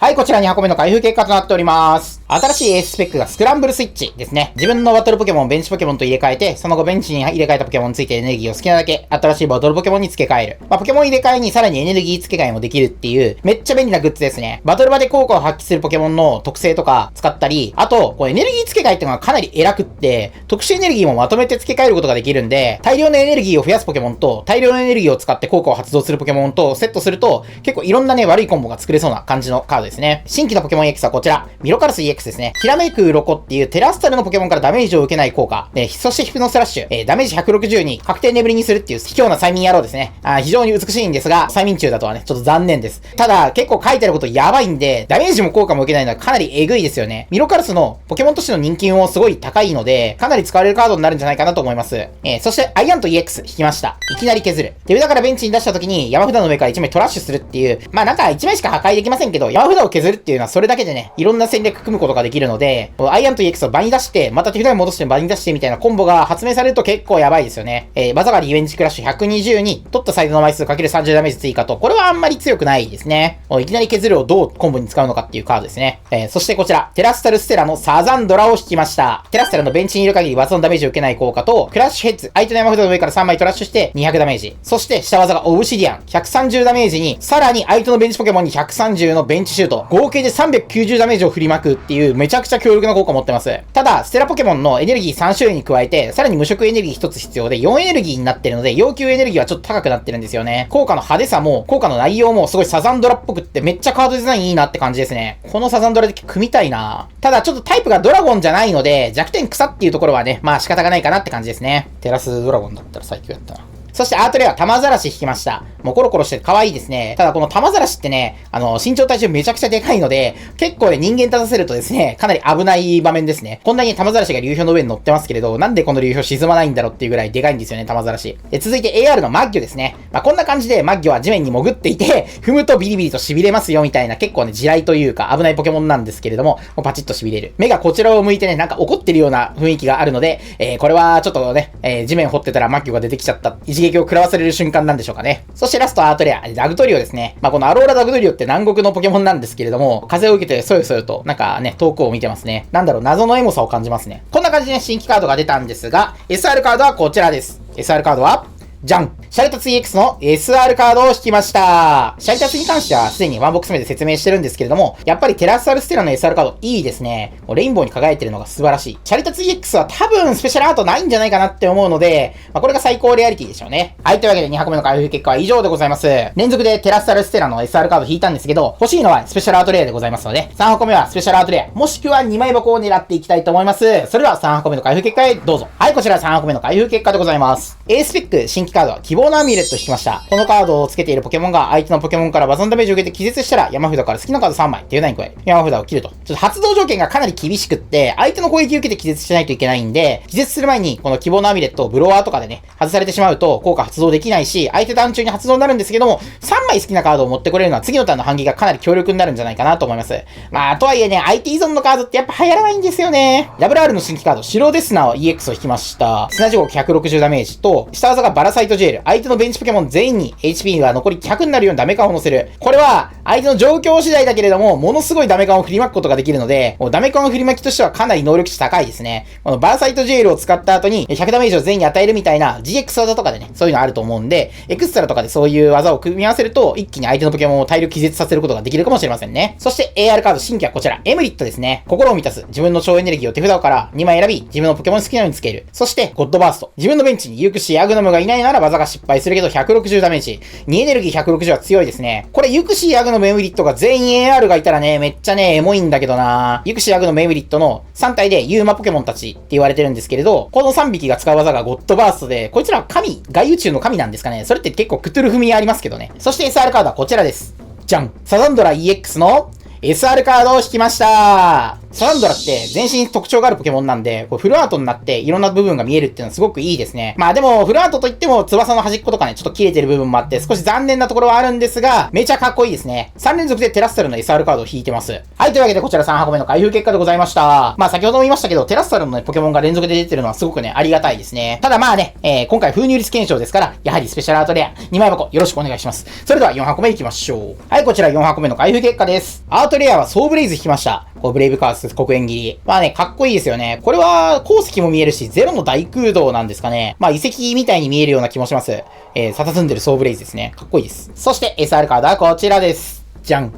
はい、こちら2箱目の開封結果となっております。新しいエーススペックがスクランブルスイッチですね。自分のバトルポケモン、ベンチポケモンと入れ替えて、その後ベンチに入れ替えたポケモンについてエネルギーを好きなだけ新しいバトルポケモンに付け替える。ポケモン入れ替えにさらにエネルギー付け替えもできるっていう、めっちゃ便利なグッズですね。バトル場で効果を発揮するポケモンの特性とか使ったり、あと、こうエネルギー付け替えっていうのがかなり偉くって、特殊エネルギーもまとめて付け替えることができるんで、大量のエネルギーを増やすポケモンと、大量のエネルギーを使って効果を発動するポケモンとセットすると、結構いろんなね、悪いコンボが作れそうな感じのカードですね。新規のポケモン EX はこちら、ミロカルス EX ですね。ひらめく鱗っていうテラスタルのポケモンからダメージを受けない効果。そしてヒプノスラッシュ、ダメージ160に確定眠りにするっていう卑怯な催眠野郎ですね。非常に美しいんですが、催眠中だとはね、ちょっと残念です。ただ、結構書いてあることやばいんで、ダメージも効果も受けないのはかなりえぐいですよね。ミロカルスのポケモンとしての人気運もすごい高いので、かなり使われるカードになるんじゃないかなと思います。そして、アイアント EX 引きました。いきなり削る。手札からベンチに出した時に山札の上から1枚トラッシュするっていう、なんか1枚しか破壊できませんけど、山札を削るっていうのはそれだけでね、いろんな戦略組むことができるので、アイアント EX を場に出して、また手札に戻して場に出してみたいなコンボが発明されると結構やばいですよね。技がリベンジクラッシュ120に、取ったサイズの枚数 ×30 ダメージ追加と、これはあんまり強くないですね。いきなり削るをどうコンボに使うのかっていうカードですね。そしてこちら、テラスタルステラのサザンドラを引きました。テラスタルのベンチにいる限り技のダメージを受けない効果と、クラッシュヘッズ、相手の山札の上から3枚トラッシュして200ダメージ。そして下技がオブシディアン、130ダメージに、さらに相手のベンチポケモンに130のベンチシュート、合計で390ダメージを振りまくっていうめちゃくちゃ強力な効果を持ってます。ただ、ステラポケモンのエネルギー3種類に加えて、さらに無色エネルギー1つ必要で4エネルギーになってるので、要求エネルギーはちょっと高くなってるんですよね。効果の派手さも、効果の内容もすごいサザンドラっぽくってめっちゃカードデザインいいなって感じですね。このサザンドラで組みたいな。ただちょっとタイプがドラゴンじゃないので、弱点草っていうところはね、仕方がないかなって感じですね。テラスドラゴンだったら最強やったな。そしてアートレア、玉ざらし引きました。もうコロコロして可愛いですね。ただこの玉ざらしってね、身長体重めちゃくちゃでかいので、結構ね、人間立たせるとですね、かなり危ない場面ですね。こんなに玉ざらしが流氷の上に乗ってますけれど、なんでこの流氷沈まないんだろうっていうぐらいでかいんですよね、玉ざらし。続いて AR のマッギョですね。こんな感じでマッギョは地面に潜っていて、踏むとビリビリと痺れますよみたいな、結構ね、地雷というか危ないポケモンなんですけれども、パチッと痺れる。目がこちらを向いてね、なんか怒ってるような雰囲気があるので、これはちょっとね、地面掘ってたらマッギョが出てきちゃった。一撃を食らわされる瞬間なんでしょうかね。そしてラストアートレア、ダグトリオですね。このアローラダグトリオって南国のポケモンなんですけれども、風を受けてそよそよと、なんかね、遠くを見てますね。なんだろう、謎のエモさを感じますね。こんな感じでね、新規カードが出たんですが、SR カードはこちらです。SR カードは、じゃん！シャリタツ EX の SR カードを引きました。シャリタツに関してはすでにワンボックス目で説明してるんですけれども、やっぱりテラスアルステラの SR カードいいですね。もうレインボーに輝いてるのが素晴らしい。シャリタツ EX は多分スペシャルアートないんじゃないかなって思うので、これが最高レアリティでしょうね。はい、というわけで2箱目の開封結果は以上でございます。連続でテラスアルステラの SR カード引いたんですけど、欲しいのはスペシャルアートレアでございますので、3箱目はスペシャルアートレア、もしくは2枚箱を狙っていきたいと思います。それでは3箱目の開封結果へどうぞ。はい、こちら3箱目の開封結果でございます。A スペック新規カードは希望望のアミュレット引きました。このカードをつけているポケモンが相手のポケモンからバゾンダメージを受けて気絶したら山札から好きなカード3枚、手札に加え、山札を切ると。ちょっと発動条件がかなり厳しくって、相手の攻撃を受けて気絶しないといけないんで、気絶する前にこの希望のアミュレットをブロワーとかでね、外されてしまうと効果発動できないし、相手ターン中に発動になるんですけども、3枚好きなカードを持ってこれるのは次のターンの反撃がかなり強力になるんじゃないかなと思います。まあ、とはいえね、相手依存のカードってやっぱ流行らないんですよね。WR の新規カード、白デスナー EX を引きました。砂地獄160ダメージと、下技がバラサイトジェル、相手のベンチポケモン全員に HP が残り100になるようにダメ感を乗せる。これは、相手の状況次第だけれども、ものすごいダメ感を振りまくことができるので、もうダメ感の振りまきとしてはかなり能力値高いですね。このバラサイトジェルを使った後に100ダメージを全員に与えるみたいな GX 技とかでね、そういうのあると思うんで、エクストラとかでそういう技を組み合わせると、一気に相手のポケモンを大量気絶させることができるかもしれませんね。そして AR カード新規はこちら、エムリットですね。心を満たす。自分の超エネルギーを手札から2枚選び、自分のポケモン好きなようにつける。そして、ゴッドバースト。自分のベンチにユクシー、アグノムがいないなら技が失敗するけど160ダメージ。2エネルギー160は強いですね。これ、ユクシー、アグノム、エムリットが全員 AR がいたらね、めっちゃね、エモいんだけどな。ユクシー、アグノム、エムリットの3体でユーマポケモンたちって言われてるんですけれど、この3匹が使う技がゴッドバーストで、こいつらは神、外宇宙の神なんですかね。それって結構クトゥルフミありますけどね。そして SR カードはこちらです。じゃん。サザンドラ EX の SR カードを引きました。サランドラって全身に特徴があるポケモンなんで、こうフルアートになっていろんな部分が見えるっていうのはすごくいいですね。まあでも、フルアートといっても翼の端っことかね、ちょっと切れてる部分もあって少し残念なところはあるんですが、めちゃかっこいいですね。3連続でテラスタルの SR カードを引いてます。はい、というわけでこちら3箱目の開封結果でございました。まあ先ほども言いましたけど、テラスタルのね、ポケモンが連続で出てるのはすごくね、ありがたいですね。ただまあね、今回封入率検証ですから、やはりスペシャルアートレア2枚箱よろしくお願いします。それでは4箱目いきましょう。はい、こちら4箱目の開封結果です。アートレアはソーブレイズ引きました。こうブレイブカース黒煙切り。まあね、かっこいいですよね。これは鉱石も見えるし、ゼロの大空洞なんですかね。まあ遺跡みたいに見えるような気もします。佇んでるソーブレイズですね。かっこいいです。そして SR カードはこちらです。じゃん。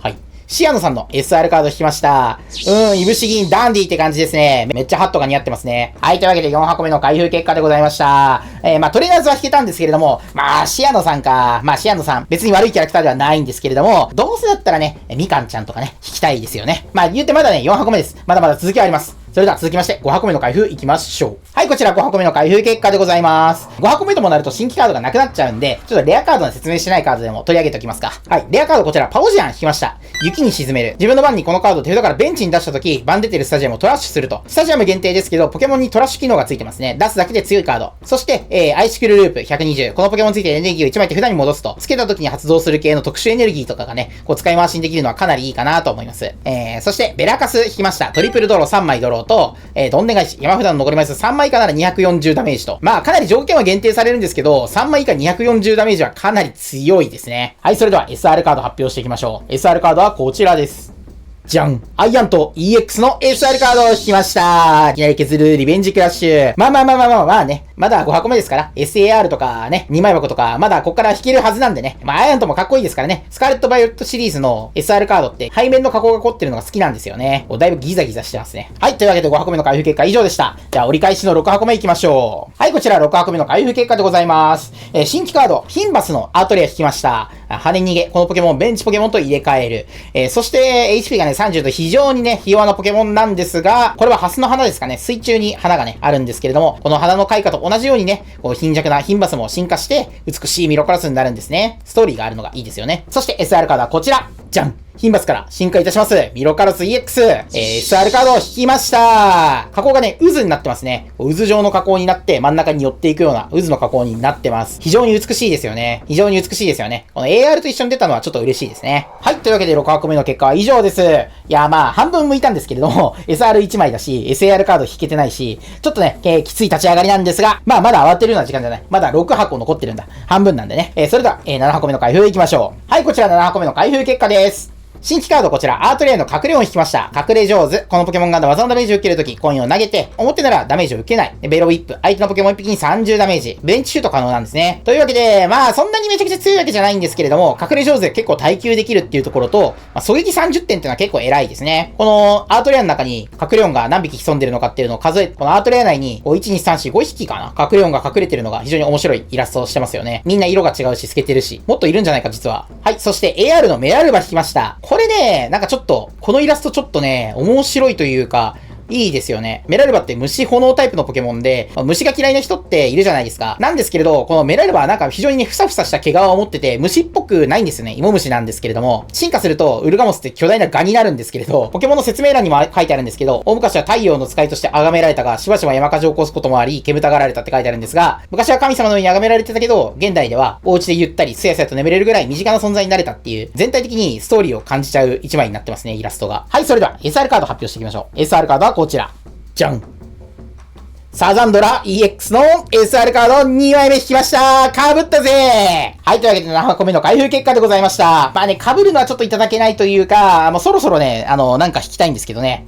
はい。シアノさんの SR カード引きました。いぶし銀ダンディって感じですね。めっちゃハットが似合ってますね。はい、というわけで4箱目の開封結果でございました。まあ、トレーナーズは引けたんですけれども、まあ、シアノさんか。まあ、シアノさん、別に悪いキャラクターではないんですけれども、どうせだったらね、みかんちゃんとかね、引きたいですよね。まあ、言ってまだね、4箱目です。まだまだ続きはあります。それでは続きまして5箱目の開封いきましょう。はい、こちら5箱目の開封結果でございます。5箱目ともなると新規カードがなくなっちゃうんで、ちょっとレアカードの説明してないカードでも取り上げておきますか。はい、レアカードこちらパオジアン引きました。雪に沈める。自分の番にこのカードを手札からベンチに出した時、番出てるスタジアムをトラッシュすると。スタジアム限定ですけど、ポケモンにトラッシュ機能がついてますね。出すだけで強いカード。そして、アイシクルループ120。このポケモンについてエネルギーを1枚手札に戻すと。つけた時に発動する系の特殊エネルギーとかがね、こう使い回しにできるのはかなりいいかなと思います。そしてベラカス引きました。トリプルドロー3枚ドローと、どんで返し、山札の残り枚数3枚以下なら240ダメージと。まあ、かなり条件は限定されるんですけど、3枚以下240ダメージはかなり強いですね。はい、それでは SR カード発表していきましょう。SR カードはこちらです。じゃん。アイアンと EX の SR カードを引きました。いきなり削るリベンジクラッシュ。まあね。まだ5箱目ですから、SAR とかね、2枚箱とか、まだここから引けるはずなんでね。まあ、アイアンともかっこいいですからね。スカーレット・バイオレットシリーズの SR カードって背面の加工が凝ってるのが好きなんですよね。だいぶギザギザしてますね。はい、というわけで5箱目の開封結果以上でした。じゃあ折り返しの6箱目いきましょう。はい、こちら6箱目の開封結果でございます。新規カード、ヒンバスのアートレア引きました。羽逃げ。このポケモン、ベンチポケモンと入れ替える。そして、HP がね、30と非常にね、ひ弱なポケモンなんですが、これはハスの花ですかね。水中に花がね、あるんですけれども、この花の開花と同じようにね、こう貧弱なヒンバスも進化して、美しいミロカラスになるんですね。ストーリーがあるのがいいですよね。そして SR カードはこちら。じゃん。ヒンバスから進化いたします。ミロカロス EX。SR カードを引きました。加工がね、渦になってますね。渦状の加工になって真ん中に寄っていくような渦の加工になってます。非常に美しいですよね。非常に美しいですよね。この AR と一緒に出たのはちょっと嬉しいですね。はい。というわけで6箱目の結果は以上です。いや、まあ、半分向いたんですけれども、SR1 枚だし、SAR カード引けてないし、ちょっとね、きつい立ち上がりなんですが、まあ、まだ慌てるような時間じゃない。まだ6箱残ってるんだ。半分なんでね。それでは、7箱目の開封いきましょう。はい。こちら7箱目の開封結果です。新規カードこちら、アートレアの隠れ音引きました。隠れ上手。このポケモンが技のダメージを受けるとき、コインを投げて、表ならダメージを受けない。ベロウィップ。相手のポケモン1匹に30ダメージ。ベンチシュート可能なんですね。というわけで、まあ、そんなにめちゃくちゃ強いわけじゃないんですけれども、隠れ上手で結構耐久できるっていうところと、まあ、狙撃30点っていうのは結構偉いですね。このアートレアの中に隠れ音が何匹潜んでるのかっていうのを数え、このアートレア内に、1、2、3、4、5匹かな隠れ音が隠れてるのが非常に面白いイラストをしてますよね。みんな色が違うし、透けてるし、もっといるんじゃないか実は。はい。そして AR のメラルバ引きました。これね、なんかちょっと、このイラストちょっとね、面白いというか、いいですよね。メラルバって虫炎タイプのポケモンで、虫が嫌いな人っているじゃないですか。なんですけれど、このメラルバはなんか非常にね、ふさふさした毛皮を持ってて、虫っぽくないんですよね。芋虫なんですけれども、進化すると、ウルガモスって巨大なガになるんですけれど、ポケモンの説明欄にも書いてあるんですけど、大昔は太陽の使いとして崇められたが、しばしば山火事を起こすこともあり、煙たがられたって書いてあるんですが、昔は神様のように崇められてたけど、現代では、お家でゆったり、すやすやと眠れるぐらい身近な存在になれたっていう、全体的にストーリーを感じちゃう一枚になってますね、イラストが。はい、それでは、SR カード発表していきましょう。SR カードはこちら。じゃん。サザンドラ EX の SR カード2枚目引きました。被ったぜ。はい、というわけで7個目の開封結果でございました。まあね、被るのはちょっといただけないというか、もうそろそろね、なんか引きたいんですけどね。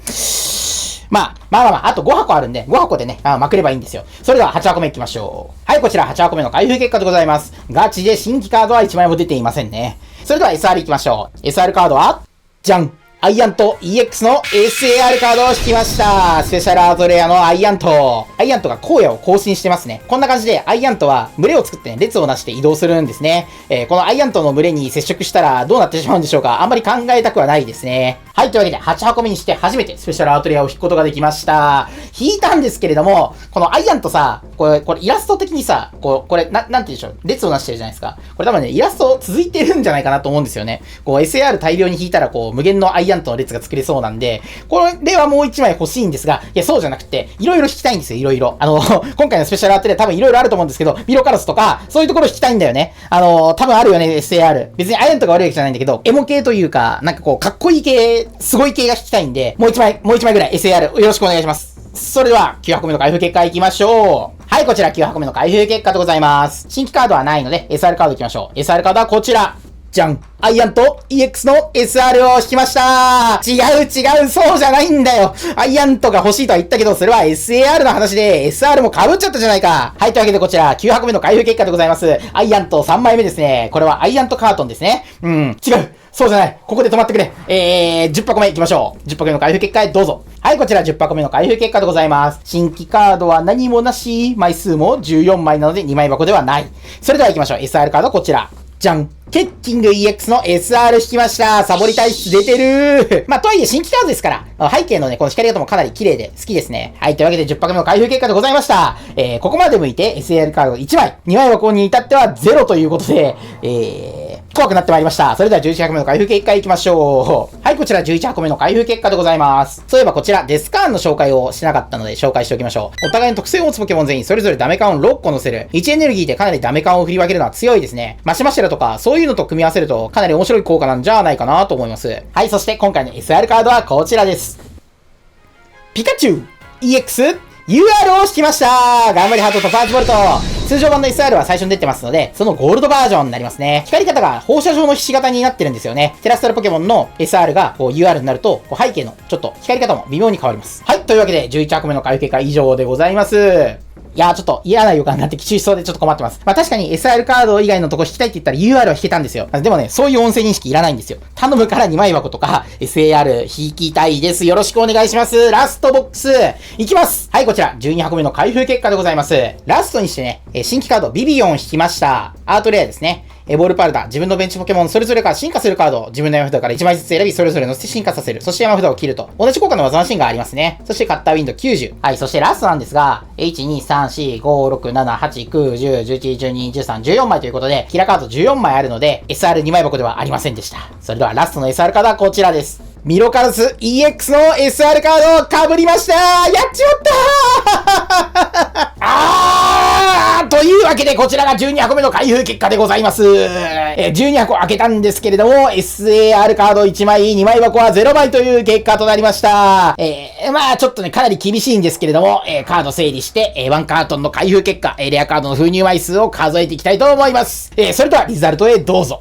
まあ、あと5箱あるんで、5箱でね、まくればいいんですよ。それでは8箱目いきましょう。はい、こちら8箱目の開封結果でございます。ガチで新規カードは1枚も出ていませんね。それでは SR いきましょう。SR カードは、じゃん。アイアント EX の SAR カードを引きました。スペシャルアートレアのアイアント。アイアントが荒野を更新してますね。こんな感じでアイアントは群れを作ってね、列をなして移動するんですね。このアイアントの群れに接触したらどうなってしまうんでしょうか。あんまり考えたくはないですね。はい、というわけで8箱目にして初めてスペシャルアートレアを引くことができました。引いたんですけれども、このアイアントさ、これイラスト的にさ、これ、なんて言うんでしょう。列をなしてるじゃないですか。これ多分ね、イラスト続いてるんじゃないかなと思うんですよね。SAR 大量に引いたら無限のアイアントの列が作れそうなんで、これはもう1枚欲しいんですが、いや、そうじゃなくて、いろいろ引きたいんですよ、いろいろ。今回のスペシャルアートレア多分いろいろあると思うんですけど、ミロカラスとか、そういうところ引きたいんだよね。多分あるよね、SAR。別にアイアントが悪いわけじゃないんだけど、エモ系というか、なんかかっこいい系、すごい系が引きたいんで、もう1枚ぐらい SAR よろしくお願いします。それでは、9箱目の開封結果いきましょう。はい、こちら9箱目の開封結果でございます。新規カードはないので、SR カードいきましょう。SR カードはこちら。じゃん。アイアント EX の SR を引きました。違う、そうじゃないんだよ。アイアントが欲しいとは言ったけど、それは SAR の話で、SR も被っちゃったじゃないか。はい、というわけでこちら、9箱目の開封結果でございます。アイアント3枚目ですね。これはアイアントカートンですね。違う。そうじゃない。ここで止まってくれ。10箱目行きましょう。10箱目の開封結果へどうぞ。はい、こちら10箱目の開封結果でございます。新規カードは何もなし。枚数も14枚なので2枚箱ではない。それでは行きましょう。SR カードこちら。じゃん。ケッキング EX の SR 引きました。サボり体質出てるまあ、とはいえ新規カードですから、背景のね、この光り方もかなり綺麗で好きですね。はい、というわけで10箱目の開封結果でございました。ここまで向いて SAR カード1枚、2枚箱に至っては0ということで、怖くなってまいりました。それでは11箱目の開封結果いきましょう。はい、こちら11箱目の開封結果でございます。そういえばこちら、デスカーンの紹介をしなかったので紹介しておきましょう。お互いの特性を持つポケモン全員それぞれダメカウン6個乗せる。1エネルギーでかなりダメカウンを振り分けるのは強いですね。マシマシラとか、そういうのと組み合わせるとかなり面白い効果なんじゃないかなと思います。はい、そして今回の SR カードはこちらです。ピカチュウ EX UR を引きました。頑張りハートとパーチボルト。通常版の SR は最初に出てますので、そのゴールドバージョンになりますね。光り方が放射状のひし形になってるんですよね。テラストラポケモンの SR がUR になると、背景のちょっと光り方も微妙に変わります。はい、というわけで11箱目の開封結果以上でございます。いやーちょっと嫌な予感になってきちしそうでちょっと困ってます。まあ確かに SR カード以外のとこ引きたいって言ったら UR は引けたんですよ。でもね、そういう音声認識いらないんですよ。頼むから2枚箱とか SAR 引きたいです。よろしくお願いします。ラストボックスいきます。はい、こちら12箱目の開封結果でございます。ラストにしてね、新規カードビビオン引きました。アートレアですね。ボールパルダ、自分のベンチポケモンそれぞれから進化するカードを自分の山札から1枚ずつ選び、それぞれ乗せて進化させる。そして山札を切ると。同じ効果の技マシンがありますね。そしてカッターウィンド90。はい、そしてラストなんですが、1,2,3,4,5,6,7,8,9,10,11,12,13,14 枚ということで、キラカード14枚あるので、SR2 枚箱ではありませんでした。それではラストの SR カードはこちらです。ミロカルス EX の SR カードを被りました。やっちまったというわけでこちらが12箱目の開封結果でございます。12箱開けたんですけれども、SAR カード1枚、2枚箱は0枚という結果となりました。まあちょっとね、かなり厳しいんですけれども、カード整理して、ワンカートンの開封結果、レアカードの封入枚数を数えていきたいと思います。それではリザルトへどうぞ。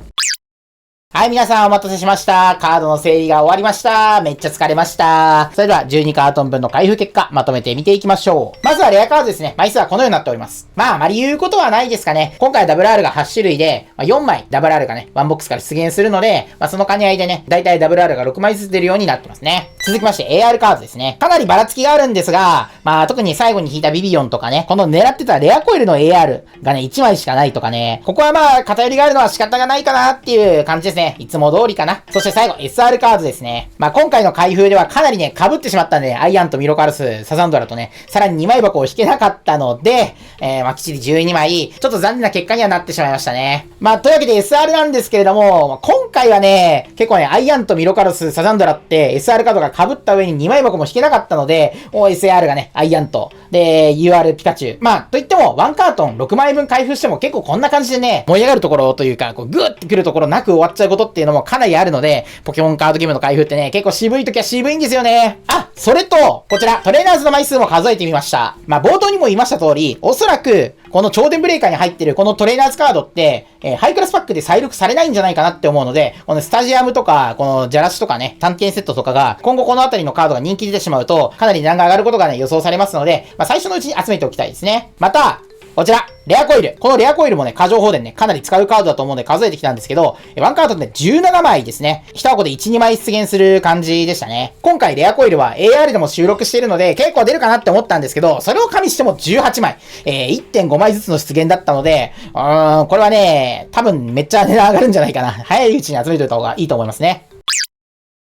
はい、皆さんお待たせしました。カードの整理が終わりました。めっちゃ疲れました。それでは12カートン分の開封結果、まとめて見ていきましょう。まずはレアカードですね。枚数はこのようになっております。まあ、あまり言うことはないですかね。今回 WR が8種類で、4枚 WR がね、ワンボックスから出現するので、その兼ね合いでね、だいたい WR が6枚ずつ出るようになってますね。続きまして AR カードですね。かなりばらつきがあるんですが、特に最後に引いたビビオンとかね、この狙ってたレアコイルの AR がね、1枚しかないとかね、ここは偏りがあるのは仕方がないかなっていう感じですね。ね、いつも通りかな。そして最後、SR カードですね。まあ、今回の開封ではかなりね、被ってしまったんで、アイアンとミロカルス、サザンドラとね、さらに2枚箱を引けなかったので、まあ、きっちり12枚、ちょっと残念な結果にはなってしまいましたね。まあ、というわけで SR なんですけれども、今回はね、結構ね、アイアンとミロカルス、サザンドラって SR カードが被った上に2枚箱も引けなかったので、もう SR がね、アイアンと、で、UR ピカチュウ。まあ、といっても、1カートン6枚分開封しても結構こんな感じでね、盛り上がるところというか、こう、グーってくるところなく終わっちゃうことっていうのもかなりあるので、ポケモンカードゲームの開封ってね、結構渋い時は渋いんですよね。あ、それと、こちら、トレーナーズの枚数も数えてみました。まあ、冒頭にも言いました通り、おそらく、この超電ブレーカーに入ってるこのトレーナーズカードって、ハイクラスパックで再録されないんじゃないかなって思うので、このスタジアムとか、このジャラシとかね、探検セットとかが、今後このあたりのカードが人気出てしまうと、かなり値段が上がることがね、予想されますので、まあ、最初のうちに集めておきたいですね。また、こちら、レアコイル。このレアコイルもね、過剰放電ね、かなり使うカードだと思うんで数えてきたんですけど、ワンカードで17枚ですね。1箱で1、2枚出現する感じでしたね。今回レアコイルは AR でも収録しているので、結構出るかなって思ったんですけど、それを加味しても18枚。1.5 枚ずつの出現だったので、これはね、多分めっちゃ値段上がるんじゃないかな。早いうちに集めておいた方がいいと思いますね。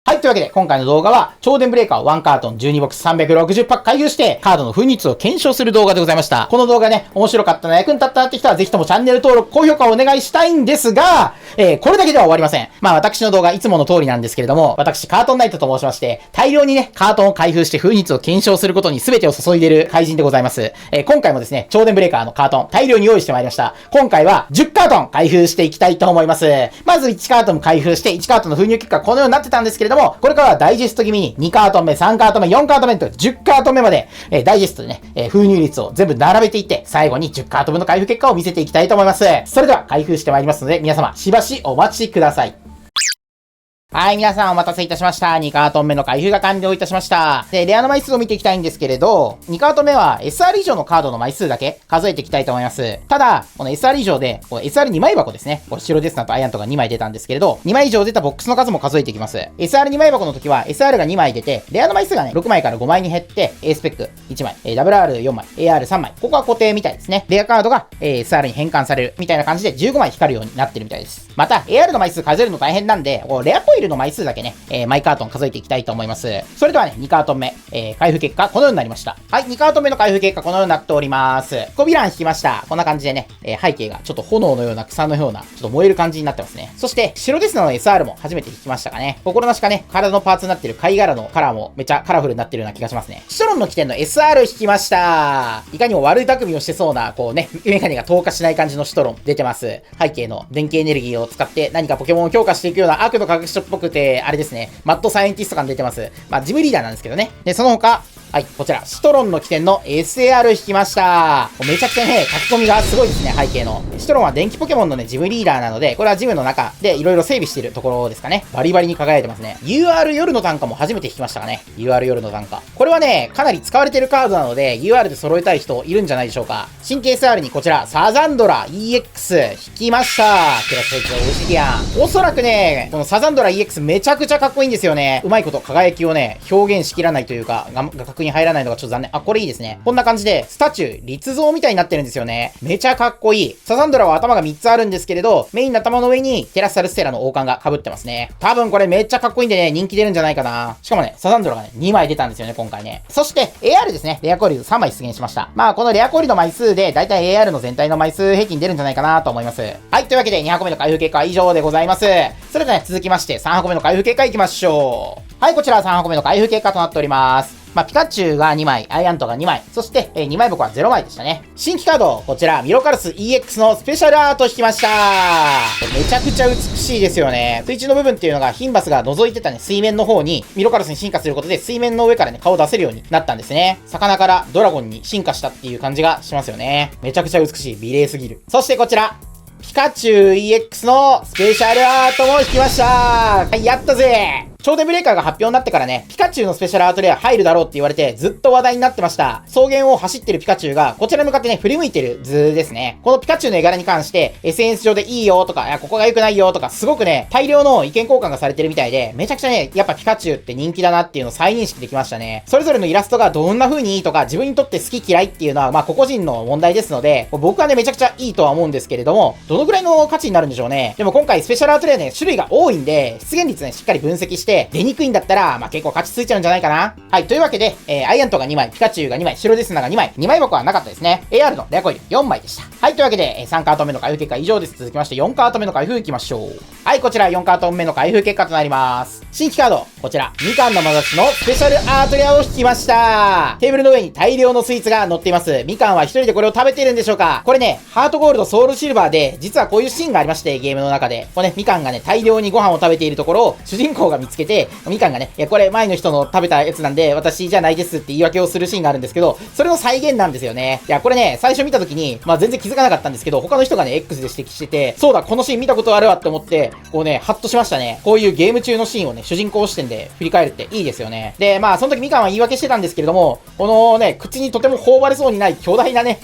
はい、というわけで、今回の動画は、超電ブレーカー1カートン12ボックス360パック開封して、カードの紛日を検証する動画でございました。この動画ね、面白かったな、役に立ったなって人は、ぜひともチャンネル登録、高評価をお願いしたいんですが、これだけでは終わりません。まあ、私の動画、いつもの通りなんですけれども、私、カートンナイトと申しまして、大量にね、カートンを開封して紛日を検証することに全てを注いでいる怪人でございます。今回もですね、超電ブレーカーのカートン、大量に用意してまいりました。今回は、10カートン開封していきたいと思います。まず1カートン開封して、1カートンの封入結果はこのようになってたんですけれども、これからはダイジェスト気味に2カートン目、3カートン目、4カートン目と10カートン目まで、ダイジェストでね、封入率を全部並べていって、最後に10カートン分の開封結果を見せていきたいと思います。それでは開封してまいりますので、皆様しばしお待ちください。はい、皆さんお待たせいたしました。2カートン目の開封が完了いたしました。で、レアの枚数を見ていきたいんですけれど、2カートン目は SR 以上のカードの枚数だけ数えていきたいと思います。ただ、この SR 以上で、この SR2 枚箱ですね。これ白デスナとアイアントが2枚出たんですけれど、2枚以上出たボックスの数も数えていきます。SR2 枚箱の時は SR が2枚出て、レアの枚数がね、6枚から5枚に減って、A スペック1枚、WR4 枚、AR3 枚。ここは固定みたいですね。レアカードが SR に変換されるみたいな感じで15枚光るようになってるみたいです。また、AR の枚数数えるの大変なんで、レアコイルの枚数だけね、マイカートン数えていきたいと思います。それではね、2カートン目、開封結果、このようになりました。はい、2カートン目の開封結果、このようになっております。コビラン引きました。こんな感じでね、背景がちょっと炎のような草のような、ちょっと燃える感じになってますね。そして、白デスナの SR も初めて引きましたかね。心なしかね、体のパーツになってる貝殻のカラーもめちゃカラフルになってるような気がしますね。シトロンの起点の SR 引きました。いかにも悪巧みをしてそうな、こうね、メガネが透過しない感じのシトロン出てます。背景の電気エネルギーを使って何かポケモンを強化していくような悪の科学者っぽくて、あれですね、マッドサイエンティスト感出てます。まあ、ジムリーダーなんですけどね。で、その他、はい、こちら、シトロンの起点の SAR 引きました。めちゃくちゃね、書き込みがすごいですね、背景の。シトロンは電気ポケモンのね、ジムリーダーなので、これはジムの中でいろいろ整備しているところですかね。バリバリに輝いてますね。UR 夜の単価も初めて引きましたかね。UR 夜の単価。これはね、かなり使われてるカードなので、UR で揃えたい人いるんじゃないでしょうか。新規 SR にこちら、サザンドラ EX 引きました。クラス1のオシディアン。おそらくね、このサザンドラ EX めちゃくちゃかっこいいんですよね。うまいこと輝きをね、表現しきらないというか、画角に入らないのがちょっと残念。あ、これいいですね。こんな感じで、スタチュー、立像みたいになってるんですよね。めちゃかっこいい。サザンドラは頭が3つあるんですけれど、メインの頭の上にテラスサルステラの王冠が被ってますね。多分これめっちゃかっこいいんでね、人気出るんじゃないかな。しかもね、サザンドラがね、2枚出たんですよね、今回ね。そして、AR ですね。レアコイル3枚出現しました。まあ、このレアコイルの枚数で、だいたい AR の全体の枚数平均出るんじゃないかなと思います。はい、というわけで2箱目の開封結果は以上でございます。それではね、続きまして3箱目の開封結果いきましょう。はい、こちら3箱目の開封結果となっております。まあ、ピカチュウが2枚、アイアントが2枚、そして、2枚箱は0枚でしたね。新規カード、こちら、ミロカルス EX のスペシャルアート引きました。めちゃくちゃ美しいですよね。水中の部分っていうのが、ヒンバスが覗いてたね、水面の方に、ミロカルスに進化することで、水面の上からね、顔を出せるようになったんですね。魚からドラゴンに進化したっていう感じがしますよね。めちゃくちゃ美しい、美麗すぎる。そしてこちら、ピカチュウ EX のスペシャルアートも引きました。はい、やったぜ。超電ブレーカーが発表になってからね、ピカチュウのスペシャルアートレア入るだろうって言われて、ずっと話題になってました。草原を走ってるピカチュウが、こちらに向かってね、振り向いてる図ですね。このピカチュウの絵柄に関して、SNS 上でいいよとか、いや、ここが良くないよとか、すごくね、大量の意見交換がされてるみたいで、めちゃくちゃね、やっぱピカチュウって人気だなっていうのを再認識できましたね。それぞれのイラストがどんな風にいいとか、自分にとって好き嫌いっていうのは、まあ、個々人の問題ですので、僕はね、めちゃくちゃいいとは思うんですけれども、どのぐらいの価値になるんでしょうね。でも今回スペシャルアートレアね、種類が多いんで、出現率ね、しっかり分析して、出にくいんだったら、まあ、結構価値ついちゃうんじゃないかな。はい、というわけで、アイアントが2枚、ピカチュウが2枚、白デスナが2枚、2枚箱はなかったですね。AR のレアコイル4枚でした。はい、というわけで、3カート目の開封結果以上です。続きまして、4カート目の開封いきましょう。はい、こちら4カート目の開封結果となります。新規カード、こちら、みかんのまざしのスペシャルアートレアを引きました。テーブルの上に大量のスイーツが乗っています。みかんは一人でこれを食べているんでしょうか？これね、ハートゴールド、ソウルシルバーで、実はこういうシーンがありまして、ゲームの中で。これね、みかんがね、大量にご飯を食べているところを、主人公が見つけて、みかんがね、いや、これ前の人の食べたやつなんで、私じゃないですって言い訳をするシーンがあるんですけど、それの再現なんですよね。いや、これね、最初見た時に、まあ全然気づかなかったんですけど、他の人がね、X で指摘してて、そうだ、このシーン見たことあるわって思って、こうね、ハッとしましたね。こういうゲーム中のシーンをね、主人公視点で振り返るっていいですよね。で、まあ、その時みかんは言い訳してたんですけれども、このね、口にとても頬張れそうにない巨大なね、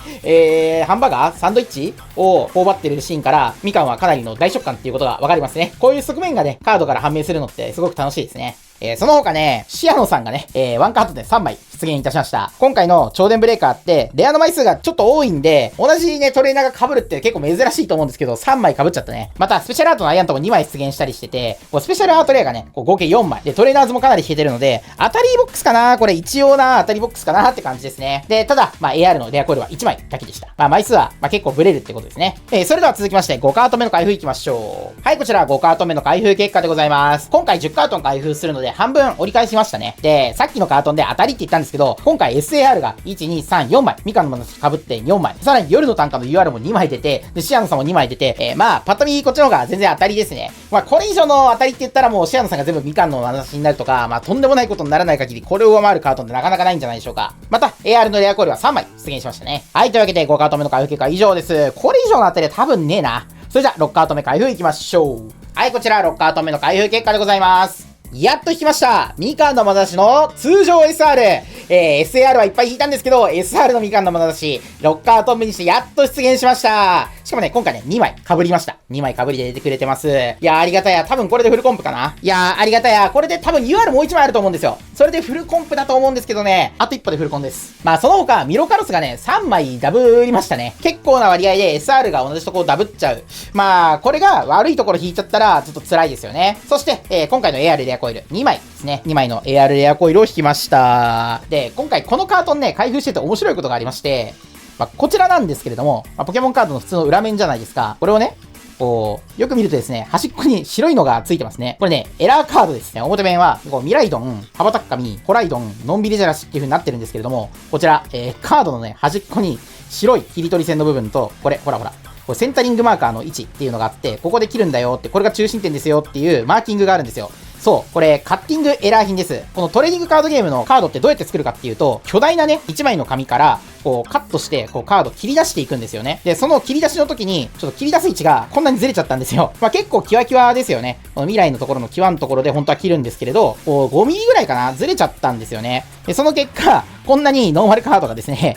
ハンバーガーサンドイッチを頬張ってるシーンから、みかんはかなりの大食感っていうことがわかりますね。こういう側面がね、カードから判明するのってすごく楽しいですね。その他ね、シアノさんがね、ワンカートで3枚出現いたしました。今回の超電ブレーカーって、レアの枚数がちょっと多いんで、同じね、トレーナーが被るって結構珍しいと思うんですけど、3枚被っちゃったね。また、スペシャルアートのアイアントも2枚出現したりしてて、こうスペシャルアートレアがね、こう合計4枚。で、トレーナーズもかなり引けてるので、当たりボックスかなこれ一応な、当たりボックスかなって感じですね。で、ただ、まあ、AR のレアコイルは1枚だけでした。まあ、枚数は、まあ、結構ブレるってことですね。それでは続きまして、5カート目の開封いきましょう。はい、こちら5カート目の開封結果でございます。今回10カートン開封するので、半分折り返しましたね。で、さっきのカートンで当たりって言ったんですけど、今回 SAR が1、2、3、4枚。みかんのもの被って4枚。さらに夜の単価の UR も2枚出て、で、シアノさんも2枚出て、まあ、パッと見こっちの方が全然当たりですね。まあ、これ以上の当たりって言ったらもうシアノさんが全部みかんの話になるとか、まあ、とんでもないことにならない限り、これを上回るカートンってなかなかないんじゃないでしょうか。また、AR のレアコイルは3枚出現しましたね。はい、というわけで5カート目の開封結果は以上です。これ以上の当たりは多分ねえな。それじゃあ、6カート目開封いきましょう。はい、こちら6カート目の開封結果でございます。やっと引きました。みかんのまなざしの通常 SR。SAR はいっぱい引いたんですけど、SR のみかんのまなざし、6カート目にしてやっと出現しました。しかもね、今回ね、2枚被りました。2枚被りで出てくれてます。いやー、ありがたや。多分これでフルコンプかな。いやー、ありがたや。これで多分 UR もう1枚あると思うんですよ。それでフルコンプだと思うんですけどね、あと一歩でフルコンです。まあ、その他、ミロカロスがね、3枚ダブりましたね。結構な割合で SR が同じところダブっちゃう。まあ、これが悪いところ引いちゃったら、ちょっと辛いですよね。そして、今回の AR レアコイル、2枚ですね。2枚の AR レアコイルを引きました。で、今回このカートンね、開封してて面白いことがありまして、まあ、こちらなんですけれども、まあ、ポケモンカードの普通の裏面じゃないですか。これをね、こう、よく見るとですね、端っこに白いのがついてますね。これね、エラーカードですね。表面は、こう、ミライドン、ハバタッカミ、コライドン、ノンビリジャラシっていう風になってるんですけれども、こちら、カードのね、端っこに白い切り取り線の部分と、これ、ほらほら。これセンタリングマーカーの位置っていうのがあって、ここで切るんだよって、これが中心点ですよっていうマーキングがあるんですよ。そう、これ、カッティングエラー品です。このトレーディングカードゲームのカードってどうやって作るかっていうと、巨大なね、1枚の紙から、こう、カットして、こう、カード切り出していくんですよね。で、その切り出しの時に、ちょっと切り出す位置がこんなにずれちゃったんですよ。まあ、結構キワキワですよね。この未来のところのキワのところで本当は切るんですけれど、こう、5ミリぐらいかな、ずれちゃったんですよね。で、その結果、こんなにノーマルカードがですね、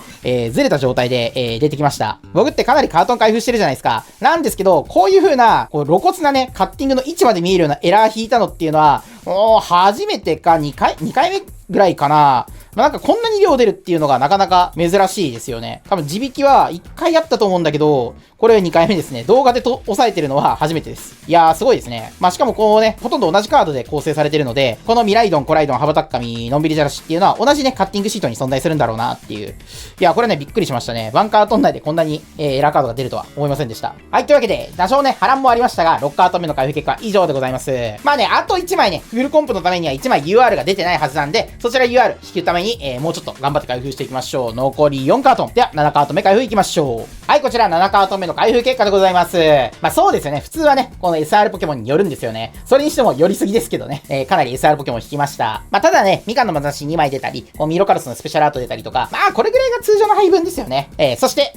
ずれた状態で、出てきました。僕ってかなりカートン開封してるじゃないですか。なんですけど、こういう風な、こう、露骨なね、カッティングの位置まで見えるようなエラー引いたのっていうのは、初めてか2回目ぐらいかな。まあ、なんかこんなに量出るっていうのがなかなか珍しいですよね。多分自引きは1回やったと思うんだけど、これ2回目ですね。動画で押さえてるのは初めてです。いやー、すごいですね。まあ、しかもこうね、ほとんど同じカードで構成されてるので、このミライドン、コライドン、ハバタッカミ、ノンビリジャラシっていうのは同じね、カッティングシートに存在するんだろうなっていう。いや、これね、びっくりしましたね。ワンカートン内でこんなに、エラーカードが出るとは思いませんでした。はい、というわけで、多少ね、波乱もありましたが、6カート目の開封結果は以上でございます。まあね、あと1枚ね、フルコンプのためには1枚 UR が出てないはずなんで、そちら UR 引くために、もうちょっと頑張って開封していきましょう。残り4カートン。では、7カート目開封いきましょう。はい、こちら7カート目の開封結果でございます。まあそうですよね。普通はね、この SR ポケモンによるんですよね。それにしても寄りすぎですけどね。かなり SR ポケモン引きました。まあただね、みかんのまなざし2枚出たり、ミロカルスのスペシャルアート出たりとか、まあこれぐらいが通常の配分ですよね。そして、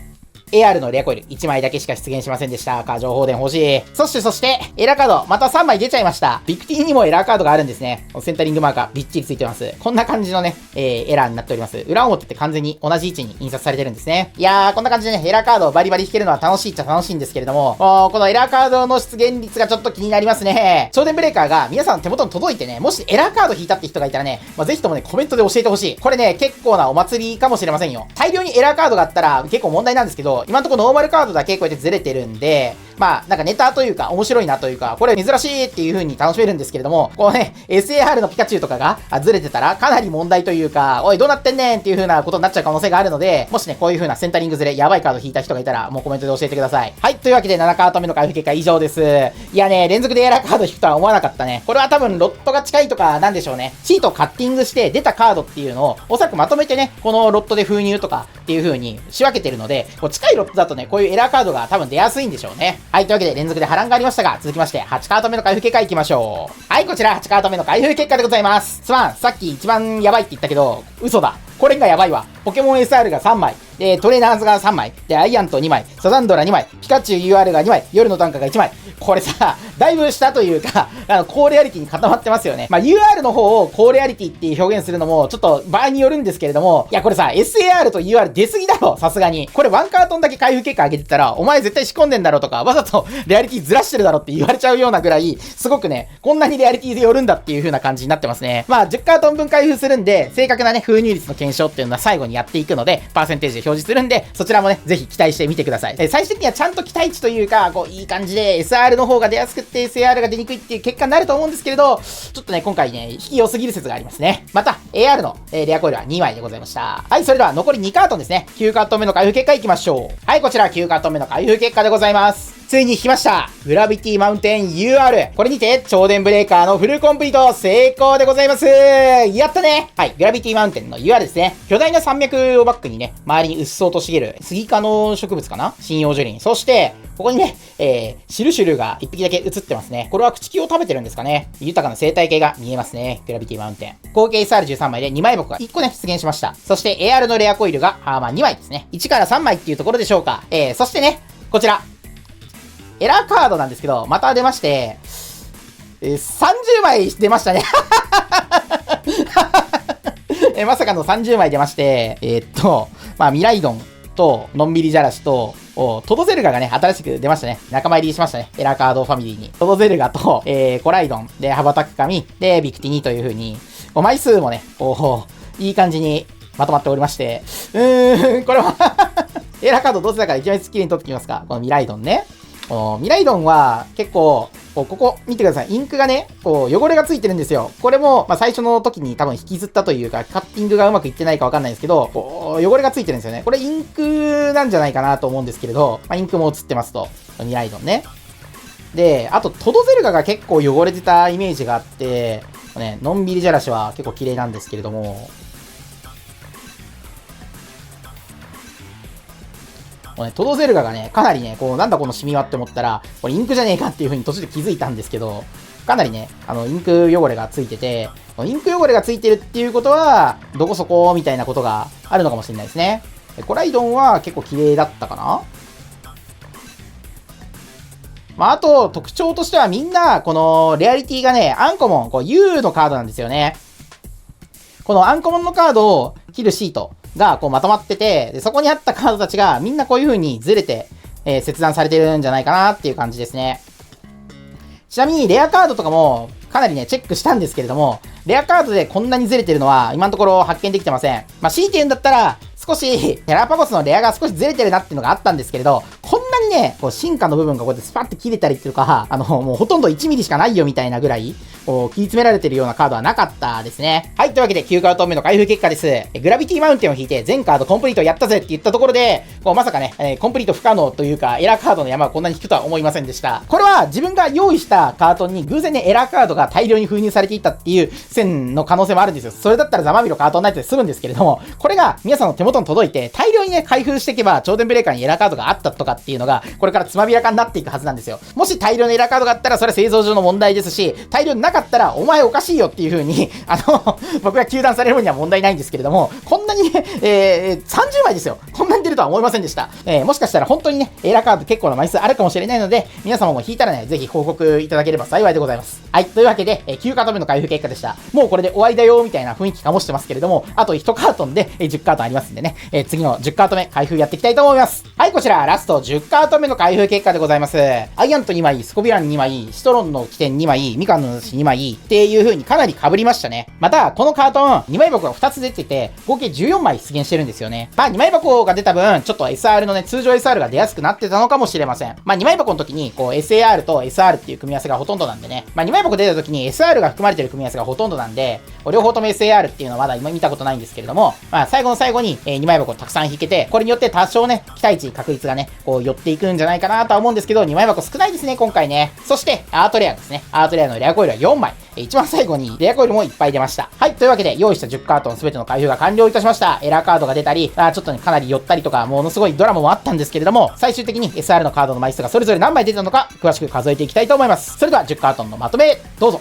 AR のレアコイル1枚だけしか出現しませんでした。情報伝欲しい。そして、エラーカード、また3枚出ちゃいました。ビクティにもエラーカードがあるんですね。センタリングマーカー、びっちりついてます。こんな感じのね、エラーになっております。裏表って完全に同じ位置に印刷されてるんですね。いやー、こんな感じでね、エラーカードをバリバリ引けるのは楽しいっちゃ楽しいんですけれども、このエラーカードの出現率がちょっと気になりますね。超電ブレーカーが皆さんの手元に届いてね、もしエラーカード引いたって人がいたらね、ぜひともね、コメントで教えてほしい。これね、結構なお祭りかもしれませんよ。大量にエラーカードがあったら結構問題なんですけど、今のところノーマルカードだけこうやってずれてるんで、なんかネタというか面白いなというか、これ珍しいっていう風に楽しめるんですけれども、こうね、SAR のピカチュウとかがずれてたらかなり問題というか、おいどうなってんねんっていう風なことになっちゃう可能性があるので、もしね、こういう風なセンタリングずれ、やばいカード引いた人がいたら、もうコメントで教えてください。はい、というわけで7カード目の開封結果以上です。いやね、連続でエラーカード引くとは思わなかったね。これは多分ロットが近いとかなんでしょうね。シートをカッティングして出たカードっていうのを、おそらくまとめてね、このロットで封入とかっていう風に仕分けてるので、こう近いロットだとね、こういうエラーカードが多分出やすいんでしょうね。はい、というわけで連続で波乱がありましたが、続きまして8カード目の開封結果いきましょう。はい、こちら8カード目の開封結果でございます。すまん、さっき一番やばいって言ったけど、嘘だ。これがやばいわ。ポケモン SR が3枚。で、トレーナーズが3枚。で、アイアント2枚。サザンドラ2枚。ピカチュウ UR が2枚。夜の短歌が1枚。これさ、だいぶ下というか、高レアリティに固まってますよね。UR の方を高レアリティって表現するのも、ちょっと場合によるんですけれども、いや、これさ、SAR と UR 出すぎだろ、さすがに。これワンカートンだけ開封結果上げてたら、お前絶対仕込んでんだろとか、わざとレアリティずらしてるだろって言われちゃうようなぐらい、すごくね、こんなにレアリティで寄るんだっていう風な感じになってますね。10カートン分開封するんで、正確なね、封入率の検証っていうのは最後にやっていくので、パーセンテージで表示するんで、そちらもね、ぜひ期待してみてください。最終的にはちゃんと期待値というか、こう、いい感じで SR の方が出やすくって SAR が出にくいっていう結果になると思うんですけれど、ちょっとね、今回ね、引き良すぎる説がありますね。また、AR の、レアコイルは2枚でございました。はい、それでは残り2カートンですね。9カートン目の開封結果いきましょう。はい、こちら9カートン目の開封結果でございます。ついに引きました。グラビティマウンテン UR。これにて、超電ブレーカーのフルコンプリート成功でございます。やったね。はい、グラビティマウンテンの UR ですね。巨大な山脈をバックにね、周りにうっそうと茂るスギ科の植物かな、針葉樹林。そして、ここにね、シルシュルが1匹だけ映ってますね。これは朽木を食べてるんですかね。豊かな生態系が見えますね。グラビティマウンテン。合計 SR13 枚で2枚箱が1個ね、出現しました。そして AR のレアコイルが、2枚ですね。1から3枚っていうところでしょうか。そしてね、こちら。エラーカードなんですけど、また出まして、30枚出ましたね。まさかの30枚出まして、ミライドンと、のんびりじゃらしと、トドゼルガがね、新しく出ましたね。仲間入りしましたね。エラーカードファミリーに。トドゼルガと、コライドン、で、羽ばたく髪、で、ビクティニという風に、枚数もね、いい感じにまとまっておりまして、これはエラーカードどちらから一番好きに取ってきますか？このミライドンね。ミライドンは結構、ここ見てください。インクがね、汚れがついてるんですよ。これも、最初の時に多分引きずったというか、カッティングがうまくいってないかわかんないんですけど、汚れがついてるんですよね。これインクなんじゃないかなと思うんですけれど、インクも映ってますと。ミライドンね。で、あと、トドゼルガが結構汚れてたイメージがあって、ね、のんびりじゃらしは結構綺麗なんですけれども、トドゼルガがね、かなりね、なんだこのシミはって思ったら、これインクじゃねえかっていう風に途中で気づいたんですけど、かなりね、インク汚れがついてて、インク汚れがついてるっていうことは、どこそこみたいなことがあるのかもしれないですね。コライドンは結構綺麗だったかな。あと、特徴としてはみんな、この、レアリティがね、アンコモン、U のカードなんですよね。このアンコモンのカードを切るシートがまとまってて、でそこにあったカードたちがみんなこういう風にずれて、切断されてるんじゃないかなっていう感じですね。ちなみにレアカードとかもかなりね、チェックしたんですけれども、レアカードでこんなにずれてるのは今のところ発見できてません。強いて言うんだったら、少し、テラパゴスのレアが少しずれてるなっていうのがあったんですけれど、こんなにね、進化の部分がこうやってスパッて切れたりっていうか、もうほとんど1ミリしかないよみたいなぐらい、切り詰められてるようなカードはなかったですね。はい、というわけで9カード目の開封結果です。グラビティマウンテンを引いて全カードコンプリートやったぜって言ったところで、まさかね、コンプリート不可能というか、エラーカードの山をこんなに引くとは思いませんでした。これは自分が用意したカートンに偶然ね、エラーカードが大量に封入されていたっていう線の可能性もあるんですよ。それだったらザマミロカートンナイトでするんですけれども、これが皆さんの手元に届いて、大量にね、開封していけば、超電ブレーカーにエラーカードがあったとかっていうのが、これからつまびらかになっていくはずなんですよ。もし大量のエラーカードがあったら、それは製造上の問題ですし、大量になかったら、お前おかしいよっていう風に、僕が糾弾される分には問題ないんですけれども、こんなにね、30枚ですよ。こんなに出るととは思いませんでした。もしかしたら本当にね、エラーカード結構な枚数あるかもしれないので、皆様も引いたらね、ぜひ報告いただければ幸いでございます。はい、というわけで、9カート目の開封結果でした。もうこれで終わりだよ、みたいな雰囲気醸してますけれども、あと1カートンで、10カートンありますんでね、次の10カート目開封やっていきたいと思います。はい、こちら、ラスト10カート目の開封結果でございます。アイアント2枚、スコビラン2枚、シトロンの起点2枚、ミカンの主2枚、っていう風にかなり被りましたね。また、このカートン、2枚箱が2つ出てて、合計14枚出現してるんですよね。まあ、2枚箱が出た分、ちょっと SR のね、通常 SR が出やすくなってたのかもしれません。まあ、2枚箱の時に、こう、SAR と SR っていう組み合わせがほとんどなんでね。まあ、2枚箱出た時に SR が含まれてる組み合わせがほとんどなんで、両方とも SAR っていうのはまだ今見たことないんですけれども、まあ、最後の最後に、2枚箱たくさん引けて、これによって多少ね、期待値確率がね、こう、寄っていくんじゃないかなとは思うんですけど、2枚箱少ないですね、今回ね。そして、アートレアですね。アートレアのレアコイルは4枚。一番最後にレアコイルもいっぱい出ました。はい、というわけで用意した10カートン全ての開封が完了いたしました。エラーカードが出たり、ちょっとね、かなり寄ったりとか、ものすごいドラマもあったんですけれども、最終的に SR のカードの枚数がそれぞれ何枚出たのか、詳しく数えていきたいと思います。それでは10カートンのまとめ、どうぞ。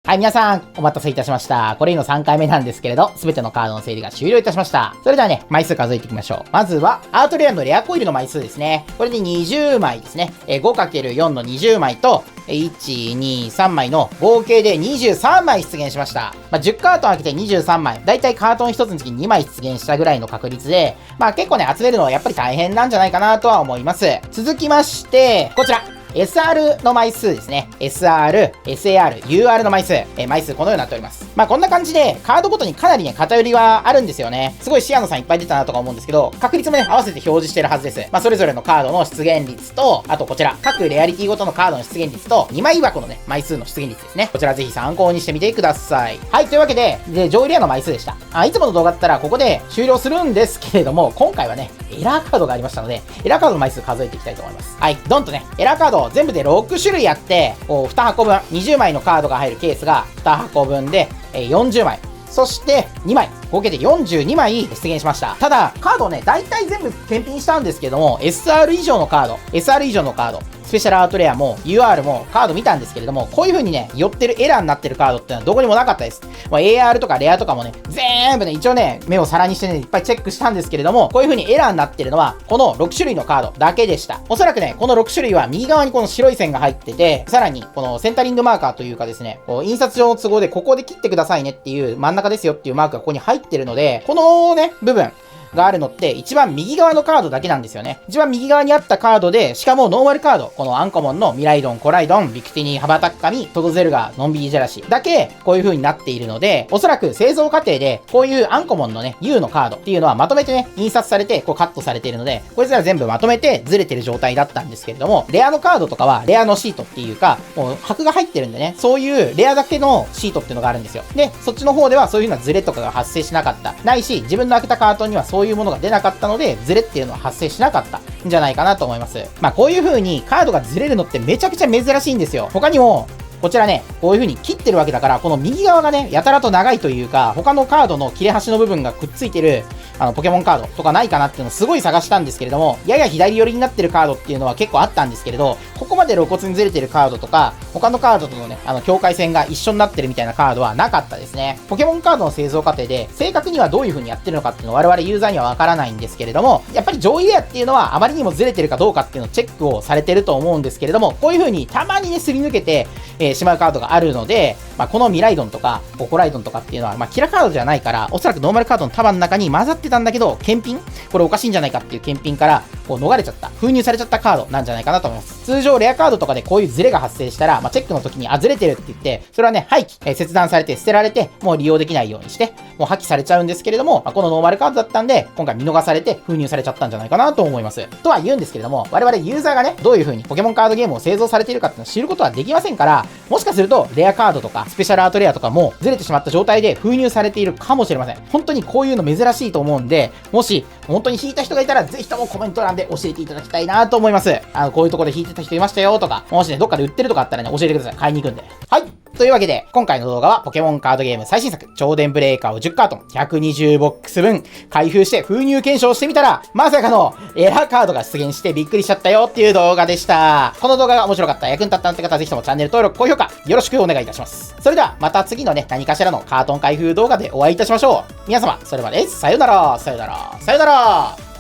はい、皆さん、お待たせいたしました。これの3回目なんですけれど、すべてのカードの整理が終了いたしました。それではね、枚数数えていきましょう。まずは、アートレアのレアコイルの枚数ですね。これで20枚ですね。5×4 の20枚と、1、2、3枚の合計で23枚出現しました。まあ、10カートン開けて23枚。だいたいカートン1つにつき2枚出現したぐらいの確率で、まあ結構ね、集めるのはやっぱり大変なんじゃないかなとは思います。続きまして、こちら。SR の枚数ですね。SR、SAR、UR の枚数。枚数このようになっております。まあこんな感じで、カードごとにかなりね、偏りはあるんですよね。すごいシアノさんいっぱい出たなとか思うんですけど、確率もね、合わせて表示してるはずです。まあそれぞれのカードの出現率と、あとこちら、各レアリティごとのカードの出現率と、2枚箱のね、枚数の出現率ですね。こちらぜひ参考にしてみてください。はい、というわけで、上位レアの枚数でした。いつもの動画だったらここで終了するんですけれども、今回はね、エラーカードがありましたので、エラーカードの枚数数えていきたいと思います。はい、ドンとね、エラーカード全部で6種類あって、こう2箱分、20枚のカードが入るケースが2箱分で、40枚。そして2枚、合計で42枚出現しました。ただ、カードをね、大体全部検品したんですけども、SR 以上のカード、SR 以上のカード、スペシャルアートレアも UR もカード見たんですけれども、こういう風にね、寄ってるエラーになってるカードってのはどこにもなかったです。もう AR とかレアとかもね、全部ね、一応ね、目を皿にしてね、いっぱいチェックしたんですけれども、こういう風にエラーになってるのは、この6種類のカードだけでした。おそらくね、この6種類は右側にこの白い線が入ってて、さらにこのセンタリングマーカーというかですね、こう印刷上の都合でここで切ってくださいねっていう真ん中ですよっていうマークがここに入ってるので、このね、部分、があるのって一番右側のカードだけなんですよね。一番右側にあったカードで、しかもノーマルカード、このアンコモンのミライドン、コライドン、ビクティニー、ハバタッカミ、トドゼルガー、ノンビージェラシだけこういう風になっているので、おそらく製造過程でこういうアンコモンのね、U のカードっていうのはまとめてね、印刷されてこうカットされているので、こいつら全部まとめてずれてる状態だったんですけれども、レアのカードとかはレアのシートっていうか、もう箔が入ってるんでね、そういうレアだけのシートっていうのがあるんですよ。で、そっちの方ではそういう風なズレとかが発生しなかった。ないし、自分の開けたカートにはそういうものが出なかったので、ズレっていうのは発生しなかったんじゃないかなと思います。まあこういう風にカードがズレるのってめちゃくちゃ珍しいんですよ。他にも、こちらね、こういう風に切ってるわけだから、この右側がね、やたらと長いというか、他のカードの切れ端の部分がくっついてる、ポケモンカードとかないかなっていうのをすごい探したんですけれども、やや左寄りになってるカードっていうのは結構あったんですけれど、ここまで露骨にずれてるカードとか、他のカードとのね、境界線が一緒になってるみたいなカードはなかったですね。ポケモンカードの製造過程で、正確にはどういう風にやってるのかっていうのは我々ユーザーにはわからないんですけれども、やっぱり上位レアっていうのはあまりにもずれてるかどうかっていうのをチェックをされてると思うんですけれども、こういう風にたまにね、すり抜けて、しまうカードがあるので、まあ、このミライドンとか、コライドンとかっていうのは、まあ、キラカードじゃないから、おそらくノーマルカードの束の中に混ざってたんだけど、検品これおかしいんじゃないかっていう検品から、こう逃れちゃった、封入されちゃったカードなんじゃないかなと思います。通常、レアカードとかでこういうズレが発生したら、まあ、チェックの時に、ズレてるって言って、それはね、廃棄、切断されて捨てられて、もう利用できないようにして、もう破棄されちゃうんですけれども、まあ、このノーマルカードだったんで、今回見逃されて封入されちゃったんじゃないかなと思います。とは言うんですけれども、我々ユーザーがね、どういう風にポケモンカードゲームを製造されているかっていうのを知ることはできませんから、もしかすると、レアカードとか、スペシャルアートレアとかもずれてしまった状態で封入されているかもしれません。本当にこういうの珍しいと思うんで、もし本当に引いた人がいたら、ぜひともコメント欄で教えていただきたいなと思います。こういうところで引いてた人いましたよとか、もしね、どっかで売ってるとかあったらね、教えてください。買いに行くんで。はい。というわけで、今回の動画はポケモンカードゲーム最新作、超電ブレーカーを10カートン、120ボックス分、開封して封入検証してみたら、まさかのエラーカードが出現してびっくりしちゃったよっていう動画でした。この動画が面白かった、役に立ったなって方はぜひともチャンネル登録、高評価、よろしくお願いいたします。それでは、また次のね、何かしらのカートン開封動画でお会いいたしましょう。皆様、それまで、さよなら、さよなら、さよなら。